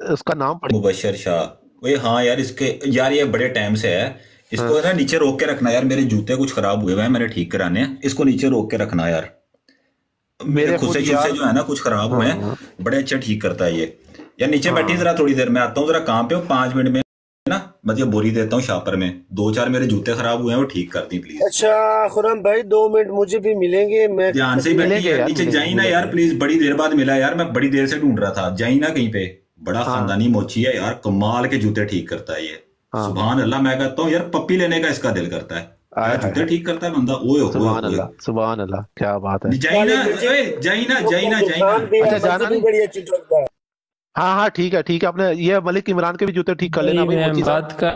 اس کا نام پڑھ. مبشر شاہ. وہ ہاں یار اس کے یار یہ بڑے ٹائم سے ہے. اس کو نا نیچے روک کے رکھنا یار. میرے جوتے کچھ خراب ہوئے ہیں, میں نے ٹھیک کرانے ہیں. اس کو نیچے روک کے رکھنا یار. میرے خود سے جو ہے نا کچھ خراب ہوئے ہیں, بڑے اچھا ٹھیک کرتا ہے یہ. یار نیچے بیٹھی ذرا تھوڑی دیر, میں آتا ہوں ذرا کام پہ, 5 منٹ میں نا مطلب بوری دیتا ہوں شاپر میں. 2-4 میرے جوتے خراب ہوئے ہیں, وہ ٹھیک کرتی پلیز. اچھا خرم بھائی 2 منٹ مجھے بھی ملیں گے, میں دھیان سے بیٹھی ہے نیچے. جائیں نا یار پلیز, بڑی دیر بعد ملا یار, میں بڑی دیر سے ڈھونڈ رہا تھا. جائیں نا کہیں پہ. بڑا خاندانی موچی ہے یار, کمال کے جوتے ٹھیک کرتا ہے یہ. سبحان اللہ. میں کہتا ہوں یار پپی لینے کا اس کا دل کرتا ہے. جوتے ٹھیک کرتا ہے بندہ. اوئے سبحان اللہ سبحان اللہ, کیا بات ہے. ہاں ٹھیک ہے ٹھیک ہے. آپ نے یہ ملک عمران کے بھی جوتے ٹھیک کر لینا بات کا.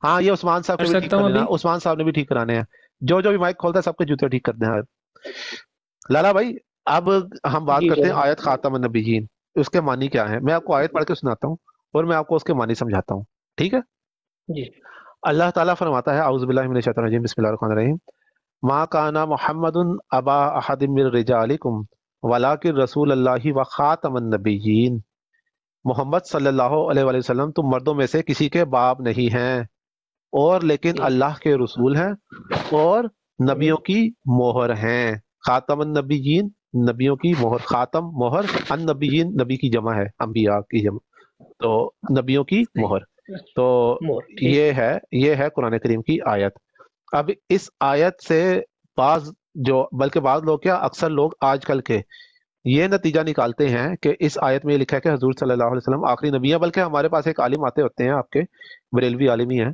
ہاں یہ عثمان صاحب کے بھی ٹھیک کر لینا. عثمان صاحب نے بھی ٹھیک کرانے ہیں. جو بھی مائک کھولتا ہے سب کے جوتے ٹھیک کرتے ہیں. لالا بھائی اب ہم بات کرتے ہیں آیت خاتم النبیین. اس کے معنی کیا ہے؟ میں آپ کو آیت پڑھ کے سناتا ہوں اور میں آپ کو اس کے معنی سمجھاتا ہوں, ٹھیک ہے جی. اللہ تعالیٰ فرماتا ہے اعوذ باللہ من الشیطان الرجیم بسم اللہ الرحمن الرحیم ما کان محمد ابا احد من رجالکم ولکن رسول اللہ و خاتم النبیین. محمد صلی اللہ علیہ وآلہ وسلم تم مردوں میں سے کسی کے باپ نہیں ہیں, اور لیکن اللہ کے رسول ہیں اور نبیوں کی مہر ہیں. خاتم النبیین نبیوں کی مہر, خاتم مہر, النبیین نبی کی جمع ہے, انبیاء کی جمع, تو نبیوں کی مہر. تو یہ ہے قرآن کریم کی آیت. اب اس آیت سے بلکہ بعض لوگ کیا اکثر لوگ آج کل کے یہ نتیجہ نکالتے ہیں کہ اس آیت میں یہ لکھا ہے کہ حضور صلی اللہ علیہ وسلم آخری نبی ہے. بلکہ ہمارے پاس ایک عالم آتے ہوتے ہیں آپ کے, بریلوی عالم ہی ہیں,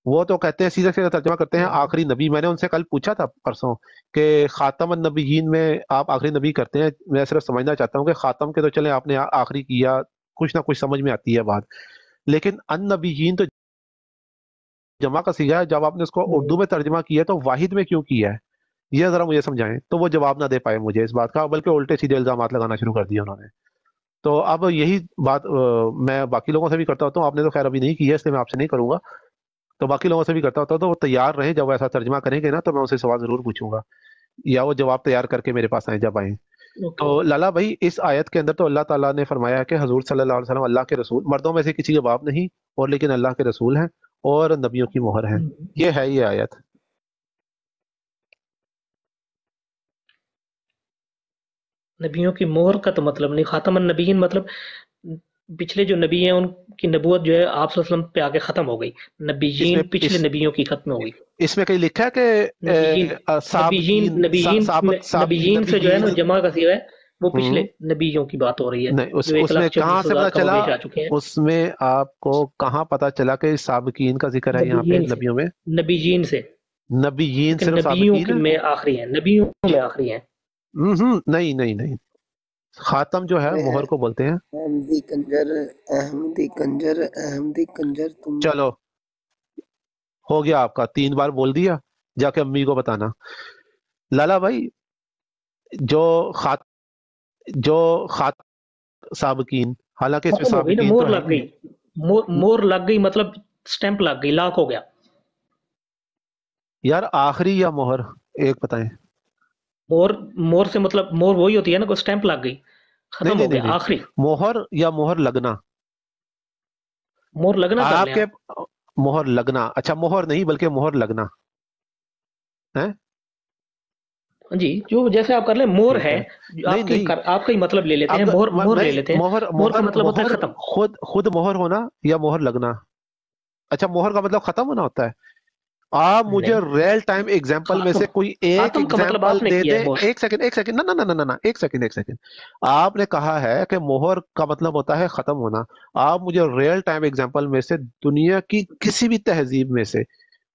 وہ تو کہتے ہیں سیدھا سیدھا ترجمہ کرتے ہیں آخری نبی. میں نے ان سے کل پوچھا تھا پرسوں کہ خاتم النبیین میں آپ آخری نبی کرتے ہیں. میں صرف سمجھنا چاہتا ہوں کہ خاتم کے تو چلیں آپ نے آخری کیا, کچھ نہ کچھ سمجھ میں آتی ہے بات, لیکن النبیین تو جمع کا صیغہ ہے. جب آپ نے اس کو اردو میں ترجمہ کیا تو واحد میں کیوں کیا ہے, یہ ذرا مجھے سمجھائیں. تو وہ جواب نہ دے پائے مجھے اس بات کا, بلکہ الٹے سیدھے الزامات لگانا شروع کر دیا انہوں نے. تو اب یہی بات میں باقی لوگوں سے بھی کرتا ہوتا ہوں. آپ نے تو خیر ابھی نہیں کی ہے اس لیے میں آپ سے نہیں کروں گا, تو باقی لوگوں سے بھی کرتا ہوتا ہوں. تو وہ تیار رہیں, جب ایسا ترجمہ کریں گے نا تو میں اسے سوال ضرور پوچھوں گا, یا وہ جواب تیار کر کے میرے پاس آئیں جب آئیں. تو لالا بھائی اس آیت کے اندر تو اللہ تعالیٰ نے فرمایا ہے کہ حضور صلی اللہ علیہ وسلم اللہ کے رسول, مردوں میں سے کسی کے باپ نہیں, اور لیکن اللہ کے رسول ہیں اور نبیوں کی مہر ہیں. یہ ہے یہ آیت. نبیوں کی مہر کا تو مطلب نہیں, خاتم النبیین مطلب پچھلے جو نبی ہیں ان کی نبوت جو ہے آپ صلی اللہ علیہ وسلم پہ آگے ختم ہو گئی. نبیین پچھلے نبیوں کی ختم ہو گئی. اس میں کہیں لکھا ہے کہ نبیین سے جو ہے نا جمع کا صیغہ ہے, وہ پچھلے نبیوں کی بات ہو رہی ہے. اس میں کہاں سے پتا چلا, اس میں آپ کو کہاں پتا چلا کہ سابقین کا ذکر ہے یہاں پہ نبیوں میں؟ نبیین سے, نبیین صرف سابقین میں آخری ہیں, نبیوں میں آخری ہیں. نہیں, خاتم جو ہے مہر کو بولتے ہیں. احمدی کنجر تم. چلو ہو گیا آپ کا, 3 بار بول دیا, جا کے امی کو بتانا. لالا بھائی جو سابقین, حالانکہ اس میں سابقین مور لگ گئی, مور لگ گئی مطلب سٹیمپ لگ گئی, لاک ہو گیا. یار آخری یا مہر ایک بتائیں. مور سے مطلب مور وہی ہوتی ہے نا, کوئی سٹیمپ لگ گئی, ختم ہو گیا. آخری مہر یا مہر لگنا, مہر لگنا آپ کے مہر لگنا. اچھا مہر نہیں بلکہ مہر لگنا ہے جی, جو جیسے آپ کر لیں. مور ہے آپ کا ہی مطلب لے لیتے ہیں, مہر لے لیتے ہیں. مہر کا مطلب ہوتا ہے ختم. خود مہر ہونا یا مہر لگنا. اچھا مہر کا مطلب ختم ہونا ہوتا ہے. آپ مجھے ریئل ٹائم ایگزامپل میں سے کوئی ایک ایگزامپل دے دیں. ایک سیکنڈ. آپ نے کہا ہے کہ مہر کا مطلب ہوتا ہے ختم ہونا. آپ مجھے ریئل ٹائم ایگزامپل میں سے دنیا کی کسی بھی تہذیب میں سے,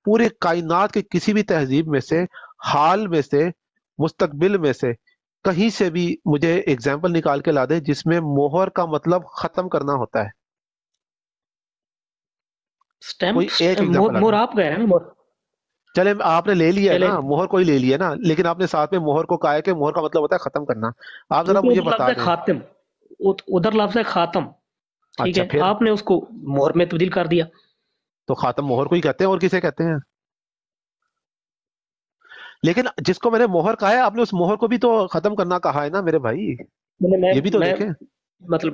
پورے کائنات کی کسی بھی تہذیب میں سے, حال میں سے, مستقبل میں سے, کہیں سے بھی مجھے ایگزامپل نکال کے لا دے جس میں مہر کا مطلب ختم کرنا ہوتا ہے. مہر آپ کہہ رہے ہیں نا, چلے آپ نے لے لیا نا, مہر کو ہی لے لیا نا, لیکن آپ نے ساتھ میں مہر کو کہا ہے کہ مہر کا مطلب ہوتا ہے ختم کرنا. آپ ذرا مجھے بتا دیں. خاتم, ادھر لفظ ہے خاتم, ٹھیک ہے, آپ نے اس کو مہر میں تبدیل کر دیا. تو خاتم مہر کو ہی کہتے ہیں, اور کسے کہتے ہیں؟ لیکن جس کو میں نے مہر کہا ہے آپ نے اس مہر کو بھی تو ختم کرنا کہا ہے نا میرے بھائی, یہ بھی تو دیکھیں. مطلب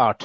8,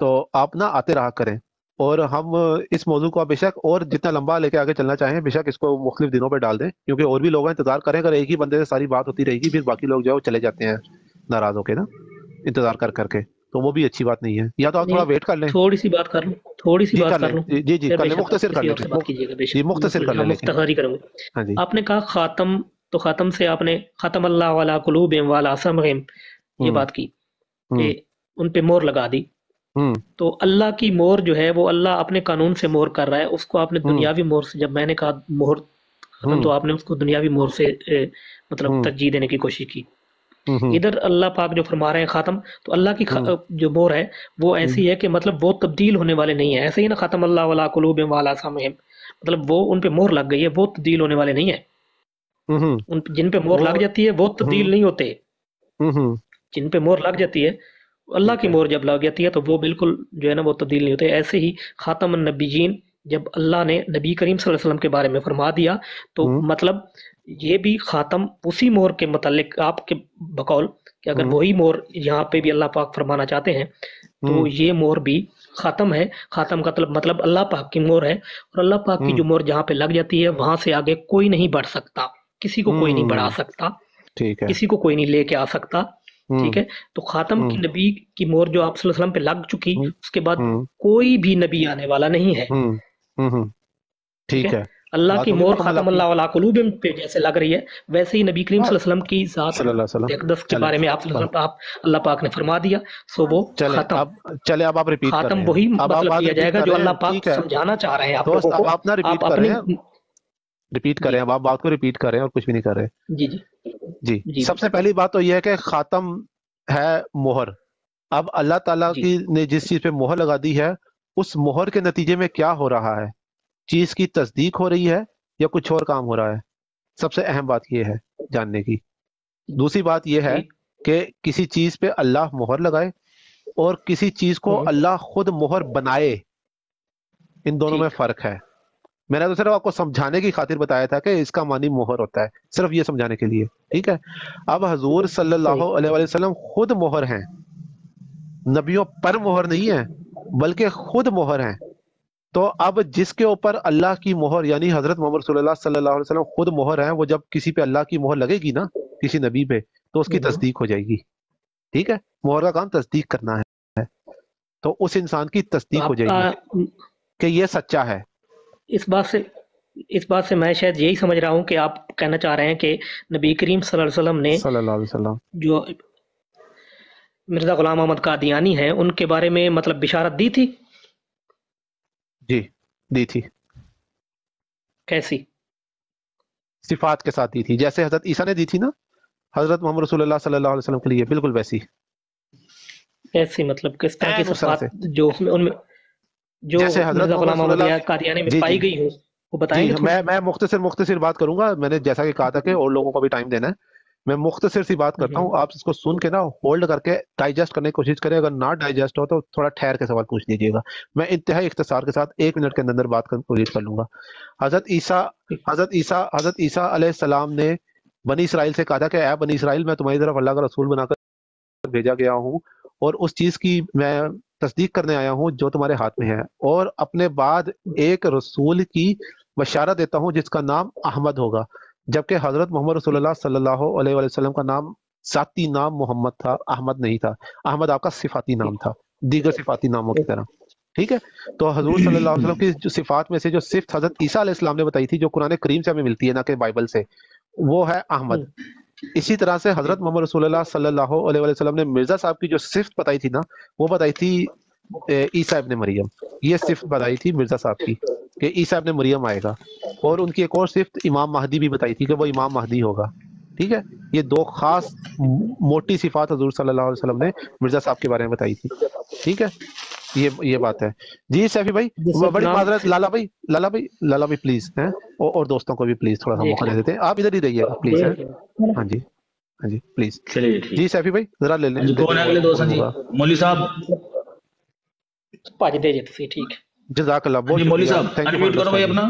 تو آپ نا آتے رہا کریں، اور ہم اس موضوع کو بیشک اور جتنا لمبا لے کے آگے چلنا چاہیں بیشک اس کو مختلف دنوں پہ ڈال دیں، کیونکہ اور بھی لوگ انتظار کریں، اگر ایک ہی بندے سے ساری بات ہوتی رہے گی پھر باقی لوگ جو ہے وہ چلے جاتے ہیں ناراض ہو کے نا، انتظار کر کر کے، تو وہ بھی اچھی بات نہیں ہے. یا تو آپ تھوڑا نہیں، ویٹ کر لیں. تھوڑی سی بات کر لوں، تھوڑی سی جی بات کر کر لیں، لوں، جی پھر کر بے لیں، شک مختصر آپ کر کسی لیں، اور سے بات کیجیے گا. بے جی شک مختصر کر ہاں، لیں لیکن. مختصر ہی کروں. ہاں جی. آپ نے کہا خاتم، تو خاتم سے آپ نے ختم اللہ علی قلوبہم وعلی سمعہم یہ ہوں بات کی ہوں کہ ان پہ مور لگا دی. ہوں تو اللہ کی مور جو ہے وہ اللہ اپنے قانون سے مور کر رہا ہے، اس کو آپ نے ہوں دنیاوی مور سے، جب میں نے کہا مور ختم ہوں تو آپ نے اس کو دنیاوی مور سے مطلب ہوں ترجیح دینے کی کوشش کی. ہوں ادھر اللہ پاک جو فرما رہے ہیں خاتم، تو اللہ کی ہوں جو مور ہے وہ ہوں ایسی ہے کہ مطلب وہ تبدیل ہونے والے نہیں ہے. ایسے ہی نا ختم اللہ علی قلوبہم وعلی سمعہم، مطلب وہ ان پہ مور لگ گئی ہے، وہ تبدیل ہونے والے نہیں ہیں. ہوں ان جن پہ مور وہ لگ جاتی ہے وہ ہوں تبدیل نہیں ہوتے. ہوں جن پہ مور لگ جاتی ہے، اللہ ٹھیک کی ہے. مور جب لگ جاتی ہے تو وہ بالکل جو ہے نا وہ تبدیل نہیں ہوتے. ایسے ہی خاتم النبیین جب اللہ نے نبی کریم صلی اللہ علیہ وسلم کے بارے میں فرما دیا تو ہوں مطلب یہ بھی خاتم اسی مور کے متعلق آپ کے بقول کہ اگر ہوں وہی مور یہاں پہ بھی اللہ پاک فرمانا چاہتے ہیں تو ہوں یہ مور بھی خاتم ہے. خاتم کا مطلب اللہ پاک کی مور ہے، اور اللہ پاک کی ہوں جو مور جہاں پہ لگ جاتی ہے وہاں سے آگے کوئی نہیں بڑھ سکتا، کسی کو کوئی نہیں بڑھا ہوں سکتا، ٹھیک ہے. کسی کو کوئی نہیں لے کے آ سکتا. ہوں ٹھیک ہے. تو خاتم ہوں کی نبی کی مور جو آپ صلی اللہ علیہ وسلم پہ لگ چکی، ہوں اس کے بعد ہوں کوئی بھی نبی آنے والا نہیں ہے. ہوں ہوں ٹھیک ہے. ٹھیک ہے. اللہ بات کی ہوگی مور مکمل ختم آپ کی. اللہ علی قلوبہم پہ جیسے لگ رہی ہے، ویسے ہی نبی کریم ہاں، صلی اللہ علیہ وسلم کی ذات صلی اللہ علیہ وسلم. اقدس کے چلے بارے میں آپ صلی اللہ علیہ وسلم آپ اللہ پاک نے فرما دیا، سو وہ چلے ختم. اب چلے اب آپ ریپیٹ کر رہے خاتم ہیں، وہی اب آپ مطلب بات لیا ریپیٹ جائے گا کر جو رہے ہیں. اللہ پاک ٹھیک ہے سمجھانا چاہ رہے ہیں آپ دوست، لوگوں اب کو. آپ نا ریپیٹ آپ کر رہے اپنی ہیں، ریپیٹ کر جی رہے ہیں، اب آپ بات کو ریپیٹ کر رہے ہیں اور کچھ بھی نہیں کر رہے. جی جی جی جی سب سے پہلی بات تو یہ ہے کہ خاتم ہے مہر. اب اللہ تعالیٰ جی کی نے جس چیز پہ مہر لگا دی ہے اس مہر کے نتیجے میں کیا ہو رہا ہے، چیز کی تصدیق ہو رہی ہے یا کچھ اور کام ہو رہا ہے. سب سے اہم بات یہ ہے جاننے کی. دوسری بات یہ ہے جی کہ کسی چیز پہ اللہ مہر لگائے اور کسی چیز کو اللہ خود مہر بنائے، ان دونوں میں ٹھیک. فرق ہے. میں نے تو صرف آپ کو سمجھانے کی خاطر بتایا تھا کہ اس کا معنی مہر ہوتا ہے، صرف یہ سمجھانے کے لیے. ٹھیک ہے. اب حضور صلی اللہ صحیح. علیہ وآلہ وسلم خود مہر ہیں، نبیوں پر مہر نہیں ہے بلکہ خود مہر ہیں. تو اب جس کے اوپر اللہ کی مہر یعنی حضرت محمد صلی اللہ علیہ وسلم خود مہر ہیں، وہ جب کسی پہ اللہ کی مہر لگے گی نا، کسی نبی پہ، تو اس کی تصدیق ہو جائے گی. ٹھیک ہے. مہر کا کام تصدیق کرنا ہے، تو اس انسان کی تو تصدیق ہو آپ جائے کا گی کہ یہ سچا ہے. اس بات سے میں شاید یہی سمجھ رہا ہوں کہ آپ کہنا چاہ رہے ہیں کہ نبی کریم صلی اللہ علیہ وسلم نے صلی اللہ علیہ وسلم جو مرزا غلام احمد قادیانی ہیں ان کے بارے میں مطلب بشارت دی تھی. جی دی تھی. کیسی؟ صفات کے ساتھ دی تھی، جیسے حضرت عیسیٰ نے دی تھی نا حضرت محمد رسول اللہ صلی اللہ علیہ وسلم کے لیے، بالکل ویسی. کیسی مطلب کس طرح کی عین اس طرح صفات سے جو اس میں ان میں جو جیسے حضرت مرزا محمد غلام رسول احمد اللہ. قادیانی میں جی پائی گئی ہوں وہ بتائیں جی گے تھوڑی سی؟ میں مختصر بات کروں گا. میں نے جیسا کہ کہا تھا کہ اور لوگوں کو بھی ٹائم دینا ہے، میں مختصر سی بات کرتا ہوں. آپ اس کو سن کے نا ہولڈ کر کے ڈائجسٹ کرنے کی کوشش کریں. اگر نہ ڈائجسٹ ہو تو تھوڑا ٹھہر کے سوال پوچھ لیجیے گا. میں انتہائی اختصار کے ساتھ 1 منٹ کے اندر بات کرنے کی کوشش کر لوں گا. حضرت عیسیٰ علیہ السلام نے بنی اسرائیل سے کہا تھا کہ اے بنی اسرائیل، میں تمہاری طرف اللہ کا رسول بنا کر بھیجا گیا ہوں اور اس چیز کی میں تصدیق کرنے آیا ہوں جو تمہارے ہاتھ میں ہے، اور اپنے بعد ایک رسول کی بشارت دیتا ہوں جس کا نام احمد ہوگا. جبکہ حضرت محمد رسول اللہ صلی اللہ علیہ وآلہ وسلم کا نام ذاتی نام محمد تھا، احمد نہیں تھا. احمد آپ کا صفاتی نام تھا دیگر صفاتی ناموں کی طرح. ٹھیک ہے. تو حضور صلی اللہ علیہ وسلم کی جو صفات میں سے جو صفت حضرت عیسیٰ علیہ السلام نے بتائی تھی، جو قرآن کریم سے ہمیں ملتی ہے نہ کہ بائبل سے، وہ ہے احمد. اسی طرح سے حضرت محمد رسول اللہ صلی اللہ علیہ وآلہ وسلم نے مرزا صاحب کی جو صفت بتائی تھی نا، وہ بتائی تھی عیسیٰ ابن مریم. یہ صفت بتائی تھی مرزا صاحب کی کہ عیسیٰ ابن مریم آئے گا. اور ان کی ایک اور صفت امام مہدی بھی بتائی تھی کہ وہ امام مہدی ہوگا. ٹھیک ہے. یہ 2 خاص موٹی صفات حضور صلی اللہ علیہ وسلم نے مرزا صاحب کے بارے میں بتائی تھی. ٹھیک ہے. یہ بات ہے. جی سیفی بھائی، بڑی معذرت. لالا بھائی پلیز ہیں، اور دوستوں کو بھی پلیز تھوڑا سا موقع دے دیتے ہیں. آپ ادھر ہی رہیے گا پلیز. ہاں جی پلیز. چلیے ٹھیک. جی سیفی بھائی ذرا لے لیں. ہاں جی کون ہے اگلے دوست؟ ہاں جی مولوی صاحب. بھاج دے جی تسی. ٹھیک ہے. جزاک اللہ، ہاں بہت جی مولوی شکریہ. صاحب تھینک یو انمیوٹ کرو بھائی اپنا.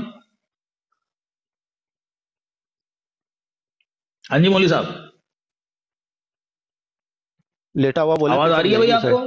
ہاں جی مولوی صاحب لیٹا ہوا بولے. آواز آ رہی ہے بھائی آپ کو؟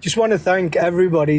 just want to thank everybody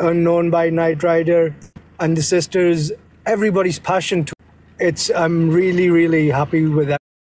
unknown by Night Rider and the sisters, everybody's passion to I'm really happy with that.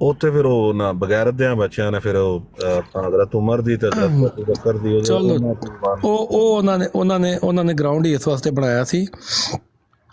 ਉੱਥੇ ਫਿਰ ਉਹ ਨਾ ਬਗੈਰਤ ਦੇ ਬੱਚਿਆਂ ਨੇ ਫਿਰ ਉਹ ਹਜ਼ਰਤ ਉਮਰ ਦੀ ਤੇ ਹਜ਼ਰਤ ਅਬੂ ਬਕਰ ਦੀ ਉਹਨਾਂ ਨੇ ਗਰਾਊਂਡ ਹੀ ਇਸ ਵਾਸਤੇ ਬਣਾਇਆ ਸੀ,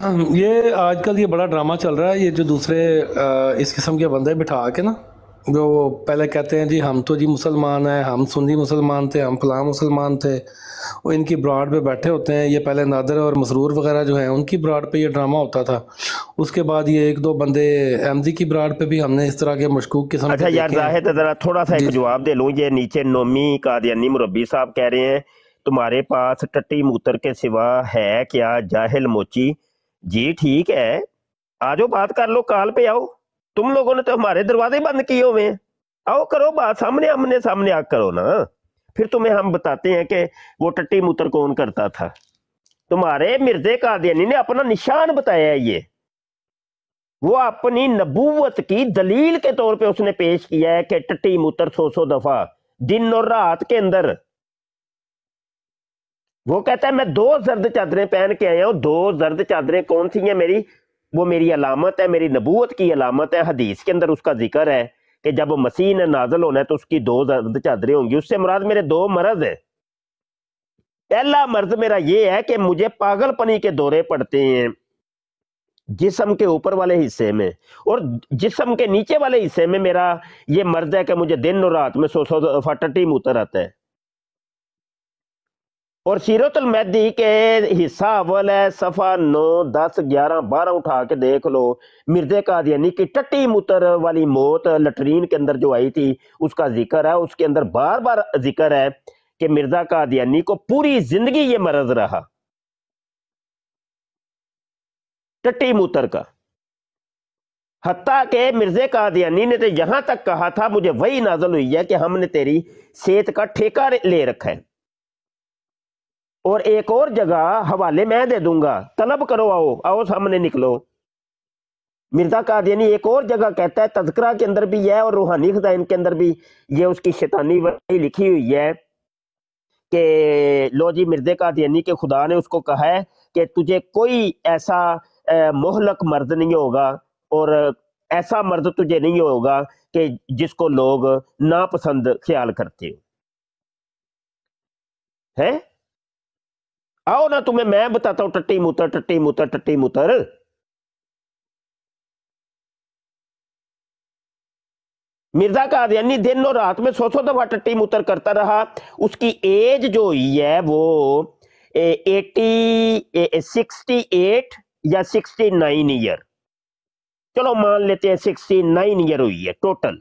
یہ آج کل یہ بڑا ڈرامہ چل رہا ہے، یہ جو دوسرے اس قسم کے بندے بٹھا کے نا، جو پہلے کہتے ہیں جی ہم تو جی مسلمان ہیں، ہم سنی مسلمان تھے، ہم فلاں مسلمان تھے، وہ ان کی براڈ پہ بیٹھے ہوتے ہیں. یہ پہلے نادر اور مسرور وغیرہ جو ہیں ان کی براڈ پہ یہ ڈرامہ ہوتا تھا. اس کے بعد یہ ایک دو بندے احمدی کی براڈ پہ بھی ہم نے اس طرح کے مشکوک قسم. اچھا یار زاہد ذرا تھوڑا سا ایک جواب دے لوں. یہ نیچے نومی قادیانی مربی صاحب کہہ رہے ہیں تمہارے پاس ٹٹی موتر کے سوا ہے کیا جاہل موچی. جی ٹھیک ہے، آ جاؤ بات کر لو، کال پہ آؤ. تم لوگوں نے تو ہمارے دروازے بند کیے ہوئے ہیں. آؤ کرو بات، سامنے آ کرو نا. پھر تمہیں ہم بتاتے ہیں کہ وہ ٹٹی موتر کون کرتا تھا. تمہارے مرزا قادیانی نے اپنا نشان بتایا ہے. یہ وہ اپنی نبوت کی دلیل کے طور پہ اس نے پیش کیا ہے کہ ٹٹی موتر 100 دفعہ دن اور رات کے اندر. وہ کہتا ہے میں 2 زرد چادریں پہن کے آیا ہوں. 2 زرد چادریں کون سی ہیں میری؟ وہ میری علامت ہے، میری نبوت کی علامت ہے. حدیث کے اندر اس کا ذکر ہے کہ جب مسیح نے نازل ہونا ہے تو اس کی 2 زرد چادریں ہوں گی. اس سے مراد میرے 2 مرض ہیں. پہلا مرض میرا یہ ہے کہ مجھے پاگل پنی کے دورے پڑتے ہیں جسم کے اوپر والے حصے میں، اور جسم کے نیچے والے حصے میں میرا یہ مرض ہے کہ مجھے دن اور رات میں 100 دفعہ ٹٹی موتر آتا ہے. اور سیرت المہدی کے حصہ اول ہے، صفحہ 9 10 11 12 اٹھا کے دیکھ لو. مرزا قادیانی کی ٹٹی موتر والی موت لٹرین کے اندر جو آئی تھی اس کا ذکر ہے. اس کے اندر بار بار ذکر ہے کہ مرزا قادیانی کو پوری زندگی یہ مرض رہا ٹٹی موتر کا. حتیٰ کہ مرزا قادیانی نے تو یہاں تک کہا تھا مجھے وہی نازل ہوئی ہے کہ ہم نے تیری صحت کا ٹھیکہ لے رکھا ہے، اور ایک اور جگہ حوالے میں دے دوں گا، طلب کرو، آؤ سامنے نکلو. مرزا قادیانی ایک اور جگہ کہتا ہے، تذکرہ کے اندر بھی ہے اور روحانی خزائن کے اندر بھی یہ اس کی شیطانی وحی لکھی ہوئی ہے کہ لو جی مرزا قادیانی کے خدا نے اس کو کہا ہے کہ تجھے کوئی ایسا مہلک مرض نہیں ہوگا، اور ایسا مرض تجھے نہیں ہوگا کہ جس کو لوگ ناپسند خیال کرتے ہیں. آؤ نا تمہیں میں بتاتا ہوں ٹٹی موتر ٹٹی موتر ٹٹی موتر. مرزا قادیانی دن اور رات میں 100 دفعہ ٹٹی موتر کرتا رہا. اس کی ایج جو ہوئی ہے وہ 68 یا 69 ایئر، چلو مان لیتے ہیں 69 ایئر ہوئی ہے ٹوٹل.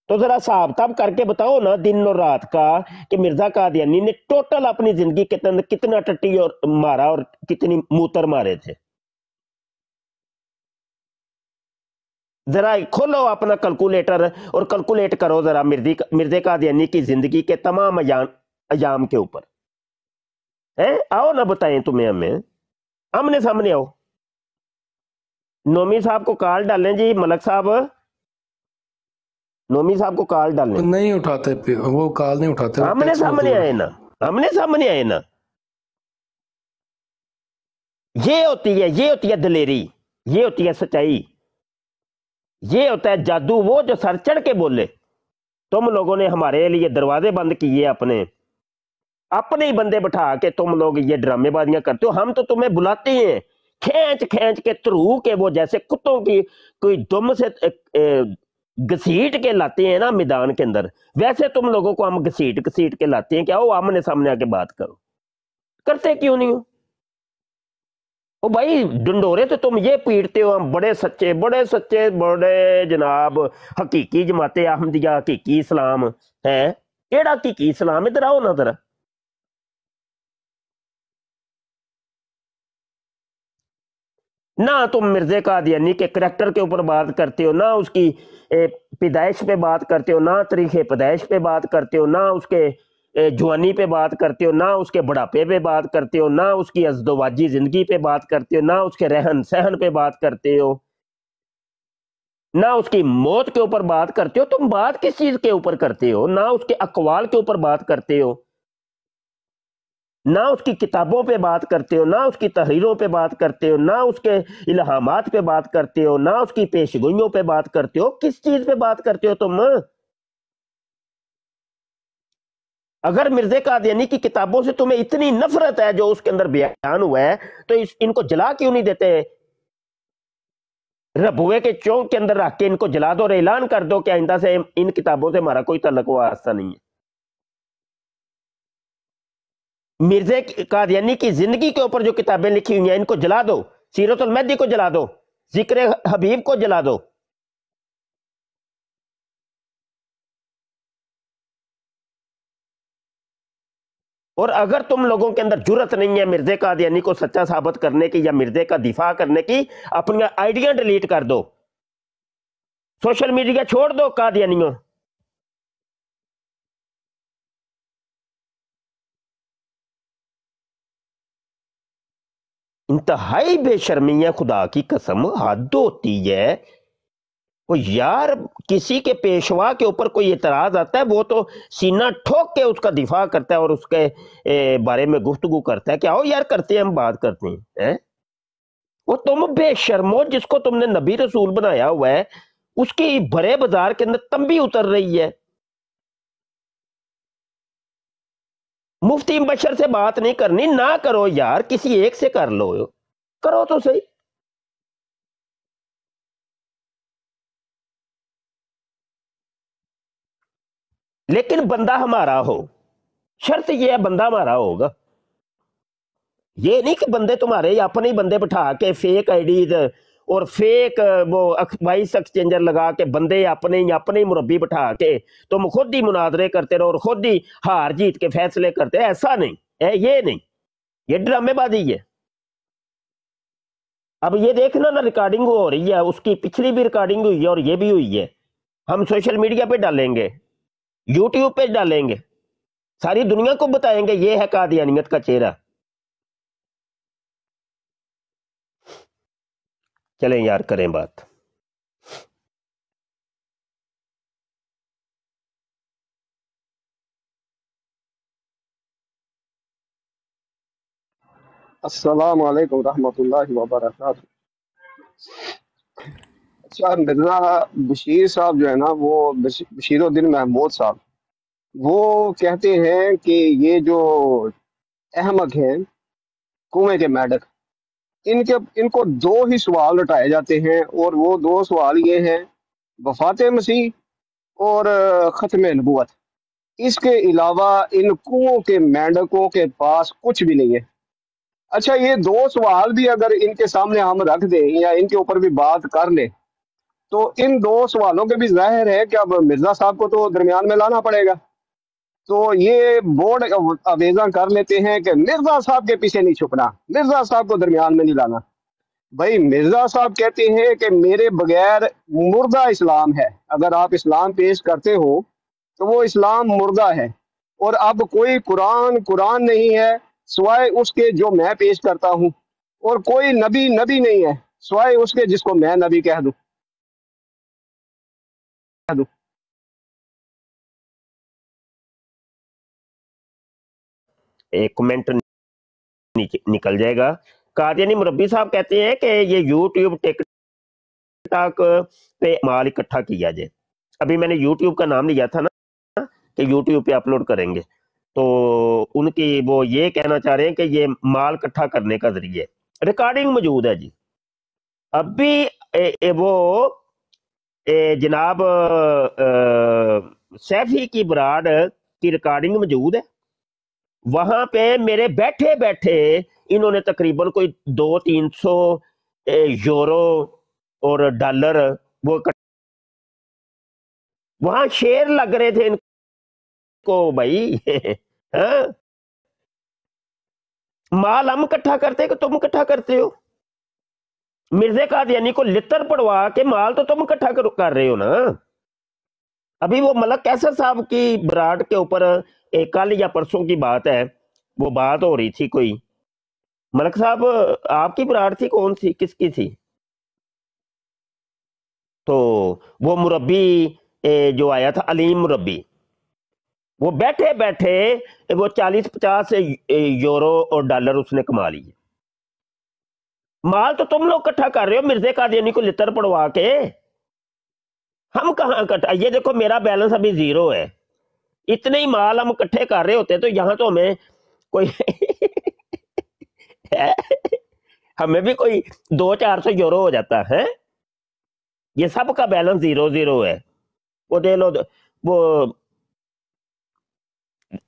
تو ذرا صاحب تب کر کے بتاؤ نا دن اور رات کا کہ مرزا قادیانی نے ٹوٹل اپنی زندگی کے اندر کتنا ٹٹی اور مارا اور کتنی موتر مارے تھے. ذرا کھولو اپنا کیلکولیٹر اور کیلکولیٹ کرو ذرا مرزا قادیانی کی زندگی کے تمام ایام کے اوپر. آؤ نہ بتائیں تمہیں، ہمیں آمنے سامنے آؤ. نومی صاحب کو کال ڈالیں جی، ملک صاحب نومی صاحب کو کال ڈالیں. نہیں اٹھاتے، وہ کال نہیں اٹھاتے. آمنے سامنے آئے نا، آمنے سامنے آئے نا. یہ ہوتی ہے دلیری، یہ ہوتی ہے سچائی، یہ ہوتا ہے جادو. وہ جو سر چڑھ کے بولے تم لوگوں نے ہمارے لیے دروازے بند کیے، اپنے ہی بندے بٹھا کے تم لوگ یہ ڈرامے بازیاں کرتے ہو. ہم تو تمہیں بلاتے ہیں کھینچ کے تھرو کے، وہ جیسے کتوں کی کوئی دم سے گھسیٹ کے لاتے ہیں نا میدان کے اندر، ویسے تم لوگوں کو ہم گھسیٹ کے لاتے ہیں کہ آؤ آمنے سامنے آ کے بات کرو. کرتے کیوں نہیں ہو؟ او بھائی ڈنڈورے تو تم یہ پیٹتے ہو، ہم بڑے سچے بڑے جناب حقیقی جماعت احمدیہ، حقیقی اسلام ہے. کیڑا حقیقی اسلام؟ ادھر آؤ نا ذرا. نہ تم مرزا قادیانی کے کریکٹر کے اوپر بات کرتے ہو، نہ اس کی پیدائش پہ بات کرتے ہو، نہ تاریخ پیدائش پہ بات کرتے ہو، نہ اس کے جوانی پہ بات کرتے ہو، نہ اس کے بڑھاپے پہ بات کرتے ہو، نہ اس کی ازدواجی زندگی پہ بات کرتے ہو، نہ اس کے رہن سہن پہ بات کرتے ہو، نہ اس کی موت کے اوپر بات کرتے ہو. تم بات کس چیز کے اوپر کرتے ہو؟ نہ اس کے اقوال کے اوپر بات کرتے ہو، نہ اس کی کتابوں پہ بات کرتے ہو، نہ اس کی تحریروں پہ بات کرتے ہو، نہ اس کے الہامات پہ بات کرتے ہو، نہ اس کی پیشگوئیوں پہ بات کرتے ہو. کس چیز پہ بات کرتے ہو تم؟ اگر مرزا قادیانی کی کتابوں سے تمہیں اتنی نفرت ہے جو اس کے اندر بیان ہوا ہے تو ان کو جلا کیوں نہیں دیتے؟ ربوے کے چونک کے اندر رکھ کے ان کو جلا دو اور اعلان کر دو کہ آئندہ سے ان کتابوں سے ہمارا کوئی تعلق واسطہ نہیں ہے۔ مرزا قادیانی کی زندگی کے اوپر جو کتابیں لکھی ہوئی ہیں ان کو جلا دو، سیرت المہدی کو جلا دو، ذکر حبیب کو جلا دو۔ اور اگر تم لوگوں کے اندر جرت نہیں ہے مرزا قادیانی کو سچا ثابت کرنے کی یا مرزا کا دفاع کرنے کی، اپنی آئیڈیا ڈیلیٹ کر دو، سوشل میڈیا چھوڑ دو قادیانیوں۔ انتہائی بے شرمی ہے، خدا کی قسم حد ہوتی ہے۔ وہ یار کسی کے پیشوا کے اوپر کوئی اعتراض آتا ہے وہ تو سینہ ٹھوک کے اس کا دفاع کرتا ہے اور اس کے بارے میں گفتگو کرتا ہے کہ آؤ یار کرتے ہیں، ہم بات کرتے ہیں۔ وہ تم بے شرمو جس کو تم نے نبی رسول بنایا ہوا ہے اس کی بھرے بازار کے اندر تنبی اتر رہی ہے۔ مفتی بشر سے بات نہیں کرنی، نہ کرو یار، کسی ایک سے کر لو، کرو تو صحیح۔ لیکن بندہ ہمارا ہو، شرط یہ ہے بندہ ہمارا ہوگا، یہ نہیں کہ بندے تمہارے اپنے ہی بندے بٹھا کے فیک آئی ڈیز اور فیک وہ وائس ایکسچینجر لگا کے بندے اپنے ہی مربی بٹھا کے تم خود ہی مناظرے کرتے رہو اور خود ہی ہار جیت کے فیصلے کرتے، ایسا نہیں ہے، یہ نہیں، یہ ڈرامے بازی ہے۔ اب یہ دیکھنا نا ریکارڈنگ ہو رہی ہے، اس کی پچھلی بھی ریکارڈنگ ہوئی ہے اور یہ بھی ہوئی ہے، ہم سوشل میڈیا پہ ڈالیں گے، یوٹیوب پہ ڈالیں گے، ساری دنیا کو بتائیں گے یہ ہے قادیانیت کا چہرہ۔ چلیں یار کریں بات۔ السلام علیکم رحمۃ اللہ وبرکاتہ۔ اچھا، مرزا بشیر صاحب جو ہے نا، وہ بشیر الدین محمود صاحب، وہ کہتے ہیں کہ یہ جو احمق ہیں کنویں کے میڈک، ان کو دو ہی سوال اٹھائے جاتے ہیں، اور وہ دو سوال یہ ہیں، وفات مسیح اور ختم نبوت۔ اس کے علاوہ ان کنووں کے مینڈکوں کے پاس کچھ بھی نہیں ہے۔ اچھا، یہ دو سوال بھی اگر ان کے سامنے ہم رکھ دیں یا ان کے اوپر بھی بات کر لیں تو ان دو سوالوں کے بھی ظاہر ہے کہ اب مرزا صاحب کو تو درمیان میں لانا پڑے گا۔ تو یہ بورڈ آویزاں کر لیتے ہیں کہ مرزا صاحب کے پیچھے نہیں چھپنا، مرزا صاحب کو درمیان میں نہیں لانا۔ بھائی مرزا صاحب کہتے ہیں کہ میرے بغیر مردہ اسلام ہے، اگر آپ اسلام پیش کرتے ہو تو وہ اسلام مردہ ہے، اور اب کوئی قرآن نہیں ہے سوائے اس کے جو میں پیش کرتا ہوں، اور کوئی نبی نہیں ہے سوائے اس کے جس کو میں نبی کہہ دوں۔ ایک کمنٹ نکل جائے گا۔ قادیانی مربی صاحب کہتے ہیں کہ یہ یوٹیوب ٹک ٹاک پہ مال اکٹھا کیا جائے۔ ابھی میں نے یوٹیوب کا نام لیا تھا نا کہ یوٹیوب پہ اپلوڈ کریں گے، تو ان کی وہ یہ کہنا چاہ رہے ہیں کہ یہ مال اکٹھا کرنے کا ذریعہ ہے۔ ریکارڈنگ موجود ہے جی، اب بھی وہ جناب سیفی کی براڈ کی ریکارڈنگ موجود ہے، وہاں پہ میرے بیٹھے بیٹھے انہوں نے تقریباً کوئی 200-300 یورو اور ڈالر وہ وہاں شیئر لگ رہے تھے ان کو۔ بھائی مال ہم اکٹھا کرتے کہ تم اکٹھا کرتے ہو؟ مرزا قادیانی کو لتر پڑوا کے مال تو تم اکٹھا کر رہے ہو نا۔ ابھی وہ ملک کیسر صاحب کی براڈ کے اوپر کل یا پرسوں کی بات ہے، وہ بات ہو رہی تھی کوئی، ملک صاحب آپ کی براڈ تھی، کون سی، کس کی تھی؟ تو وہ مربی جو آیا تھا علیم مربی، وہ بیٹھے بیٹھے وہ 40-50 یورو اور ڈالر اس نے کما لیے۔ مال تو تم لوگ اکٹھا کر رہے ہو مرزا قادیانی کو لتر پڑوا کے، ہم کہاں کٹا؟ یہ دیکھو میرا بیلنس ابھی 0 ہے، اتنے ہی مال ہم اکٹھے کر رہے ہوتے تو یہاں تو ہمیں کوئی ہمیں بھی کوئی 200-400 یورو ہو جاتا ہے. یہ سب کا بیلنس 0-0 ہے. وہ دے لو وہ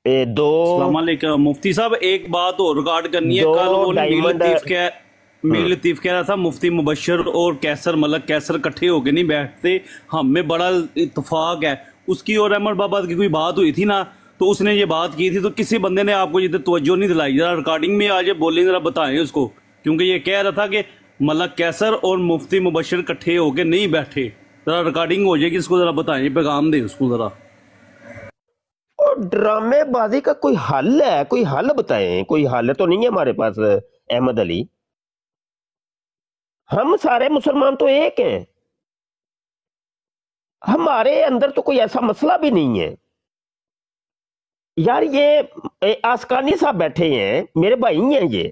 السلام علیکم مفتی صاحب. ایک بات اور ریکارڈ کرنی ہے. کل وہ میر لطیف کہہ رہا تھا مفتی مبشر اور کیسر ملک کیسر کٹھے ہو کے نہیں بیٹھتے, ہم میں بڑا اتفاق ہے. اس کی اور احمد بابا کی کوئی بات ہوئی تھی نا, تو اس نے یہ بات کی تھی, تو کسی بندے نے آپ کو یہ توجہ نہیں دلائی. ذرا ریکارڈنگ میں آج بولیں, ذرا بتائیں اس کو, کیونکہ یہ کہہ رہا تھا کہ ملک کیسر اور مفتی مبشر کٹھے ہو کے نہیں بیٹھے. ذرا ریکارڈنگ ہو جائے گی, اس کو ذرا بتائیں, پیغام دیں اس کو ذرا. ڈرامے بازی کا کوئی حل ہے؟ کوئی حل بتائیں. کوئی حل تو نہیں ہے ہمارے پاس احمد علی. ہم سارے مسلمان تو ایک ہیں, ہمارے اندر تو کوئی ایسا مسئلہ بھی نہیں ہے یار. یہ آسکانی صاحب بیٹھے ہیں, میرے بھائی ہیں یہ.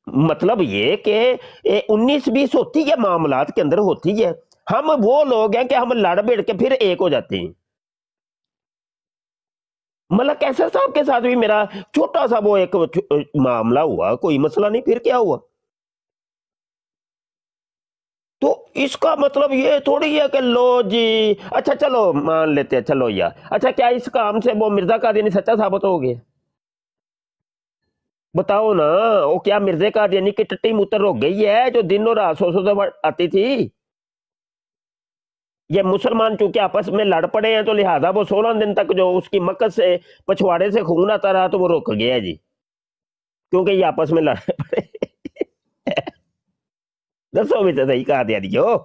مطلب یہ کہ 19-20 ہوتی ہے معاملات کے اندر ہوتی ہے. ہم وہ لوگ ہیں کہ ہم لڑ بھیڑ کے پھر ایک ہو جاتے ہیں. ملک کیسر صاحب کے ساتھ بھی میرا چھوٹا سا وہ ایک معاملہ ہوا, کوئی مسئلہ نہیں, پھر کیا ہوا؟ تو اس کا مطلب یہ تھوڑی ہے کہ لو جی اچھا چلو مان لیتے ہیں, چلو یار اچھا کیا اس کام سے وہ مرزا قادیانی سچا ثابت ہو گیا؟ بتاؤ نا. وہ کیا مرزا قادیانی کی ٹٹی موتر ہو گئی ہے جو دن اور رات 100 آتی تھی؟ یہ مسلمان چونکہ آپس میں لڑ پڑے ہیں تو لہذا وہ 16 دن تک جو اس کی مکت سے پچھواڑے سے خون آتا رہا تو وہ رک گیا جی, کیونکہ یہ آپس میں لڑ پڑے. دسو بھی تو صحیح کہا دیا دیو.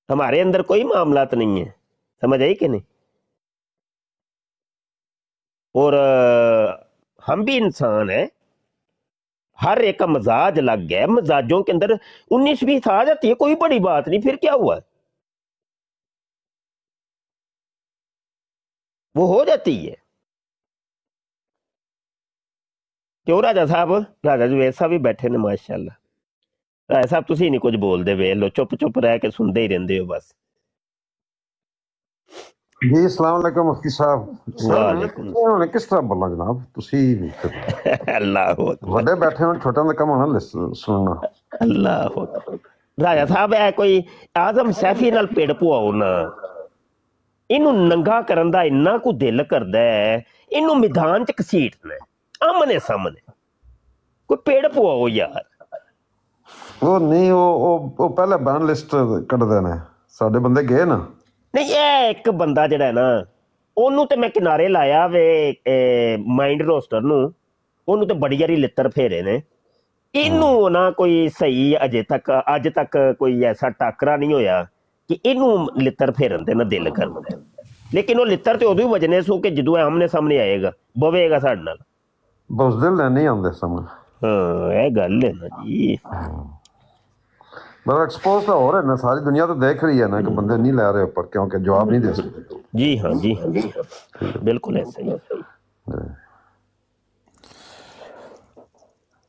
ہمارے اندر کوئی معاملات نہیں ہے, سمجھ آئی کہ نہیں؟ اور ہم بھی انسان ہیں, ہر ایک کا مزاج لگ گیا. مزاجوں کے اندر 19-20 آ جاتی ہے, کوئی بڑی بات نہیں. پھر کیا ہوا؟ وہ ہو جاتی ہے. کیوں راجا صاحب, راجا جوید صاحب بھی بیٹھے نے ماشاء اللہ. راجا صاحب تسی نہیں کچھ بول دے وے لو, چپ چپ رہ کے سنتے ہی رہندے ہو بس. جی السلام علیکم مفتی صاحب. سر کس طرح بولنا جناب, تسی اللہ وڈے بیٹھے ہو, چھوٹے دا کم ہونا سننا. اللہ راجا صاحب ہے کوئی آزم سیفی نال پیڑ پواؤ نا, اینو ننگا کرن دا اننا کو دل کردا ہے, اینو میدان چ کسیٹنا آمنے سامنے, کوئی پیڑ پواؤ یار. وہ نہیں, وہ پہلے بین لسٹ کٹ دینا ہے, ساڈے بندے گئے نا. نہیں یہ ایک بندہ جڑا ہے نا انہوں تے میں کنارے لایا وے مائنڈ روسٹر نو, انہوں تے بڑی یاری لتر پھیرے نے. انہوں نا کوئی صحیح اج تک کوئی ایسا ٹاکرا نہیں ہویا کہ انہوں لتر پھیرن تے نا دل کرنا. لیکن وہ لتر تے ادو ہی وجنے سو کہ جدو آمنے سامنے آئے گا بوے گا ساڈے نال. بزدل نہیں آندے سامنے. ہاں یہ گل ہے نا جی. مگر ایکسپوز تو ہو رہے نا, ساری دنیا تو دیکھ رہی ہے نا کہ بندے نہیں لے رہے اوپر, کیونکہ جواب نہیں دے سکتے. جی ہاں جی ہاں بالکل ایسا ہی.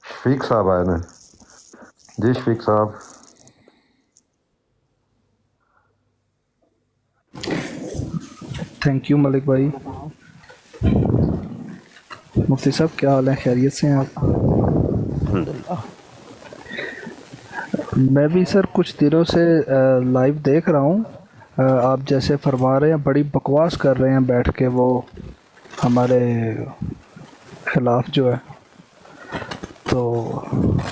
شفیق صاحب آئے نا. جی شفیق صاحب. تھینک یو ملک بھائی. مفتی صاحب کیا حال ہے, خیریت سے ہیں آپ؟ الحمدللہ. میں بھی سر کچھ دنوں سے لائیو دیکھ رہا ہوں, آپ جیسے فرما رہے ہیں بڑی بکواس کر رہے ہیں بیٹھ کے, وہ ہمارے خلاف جو ہے, تو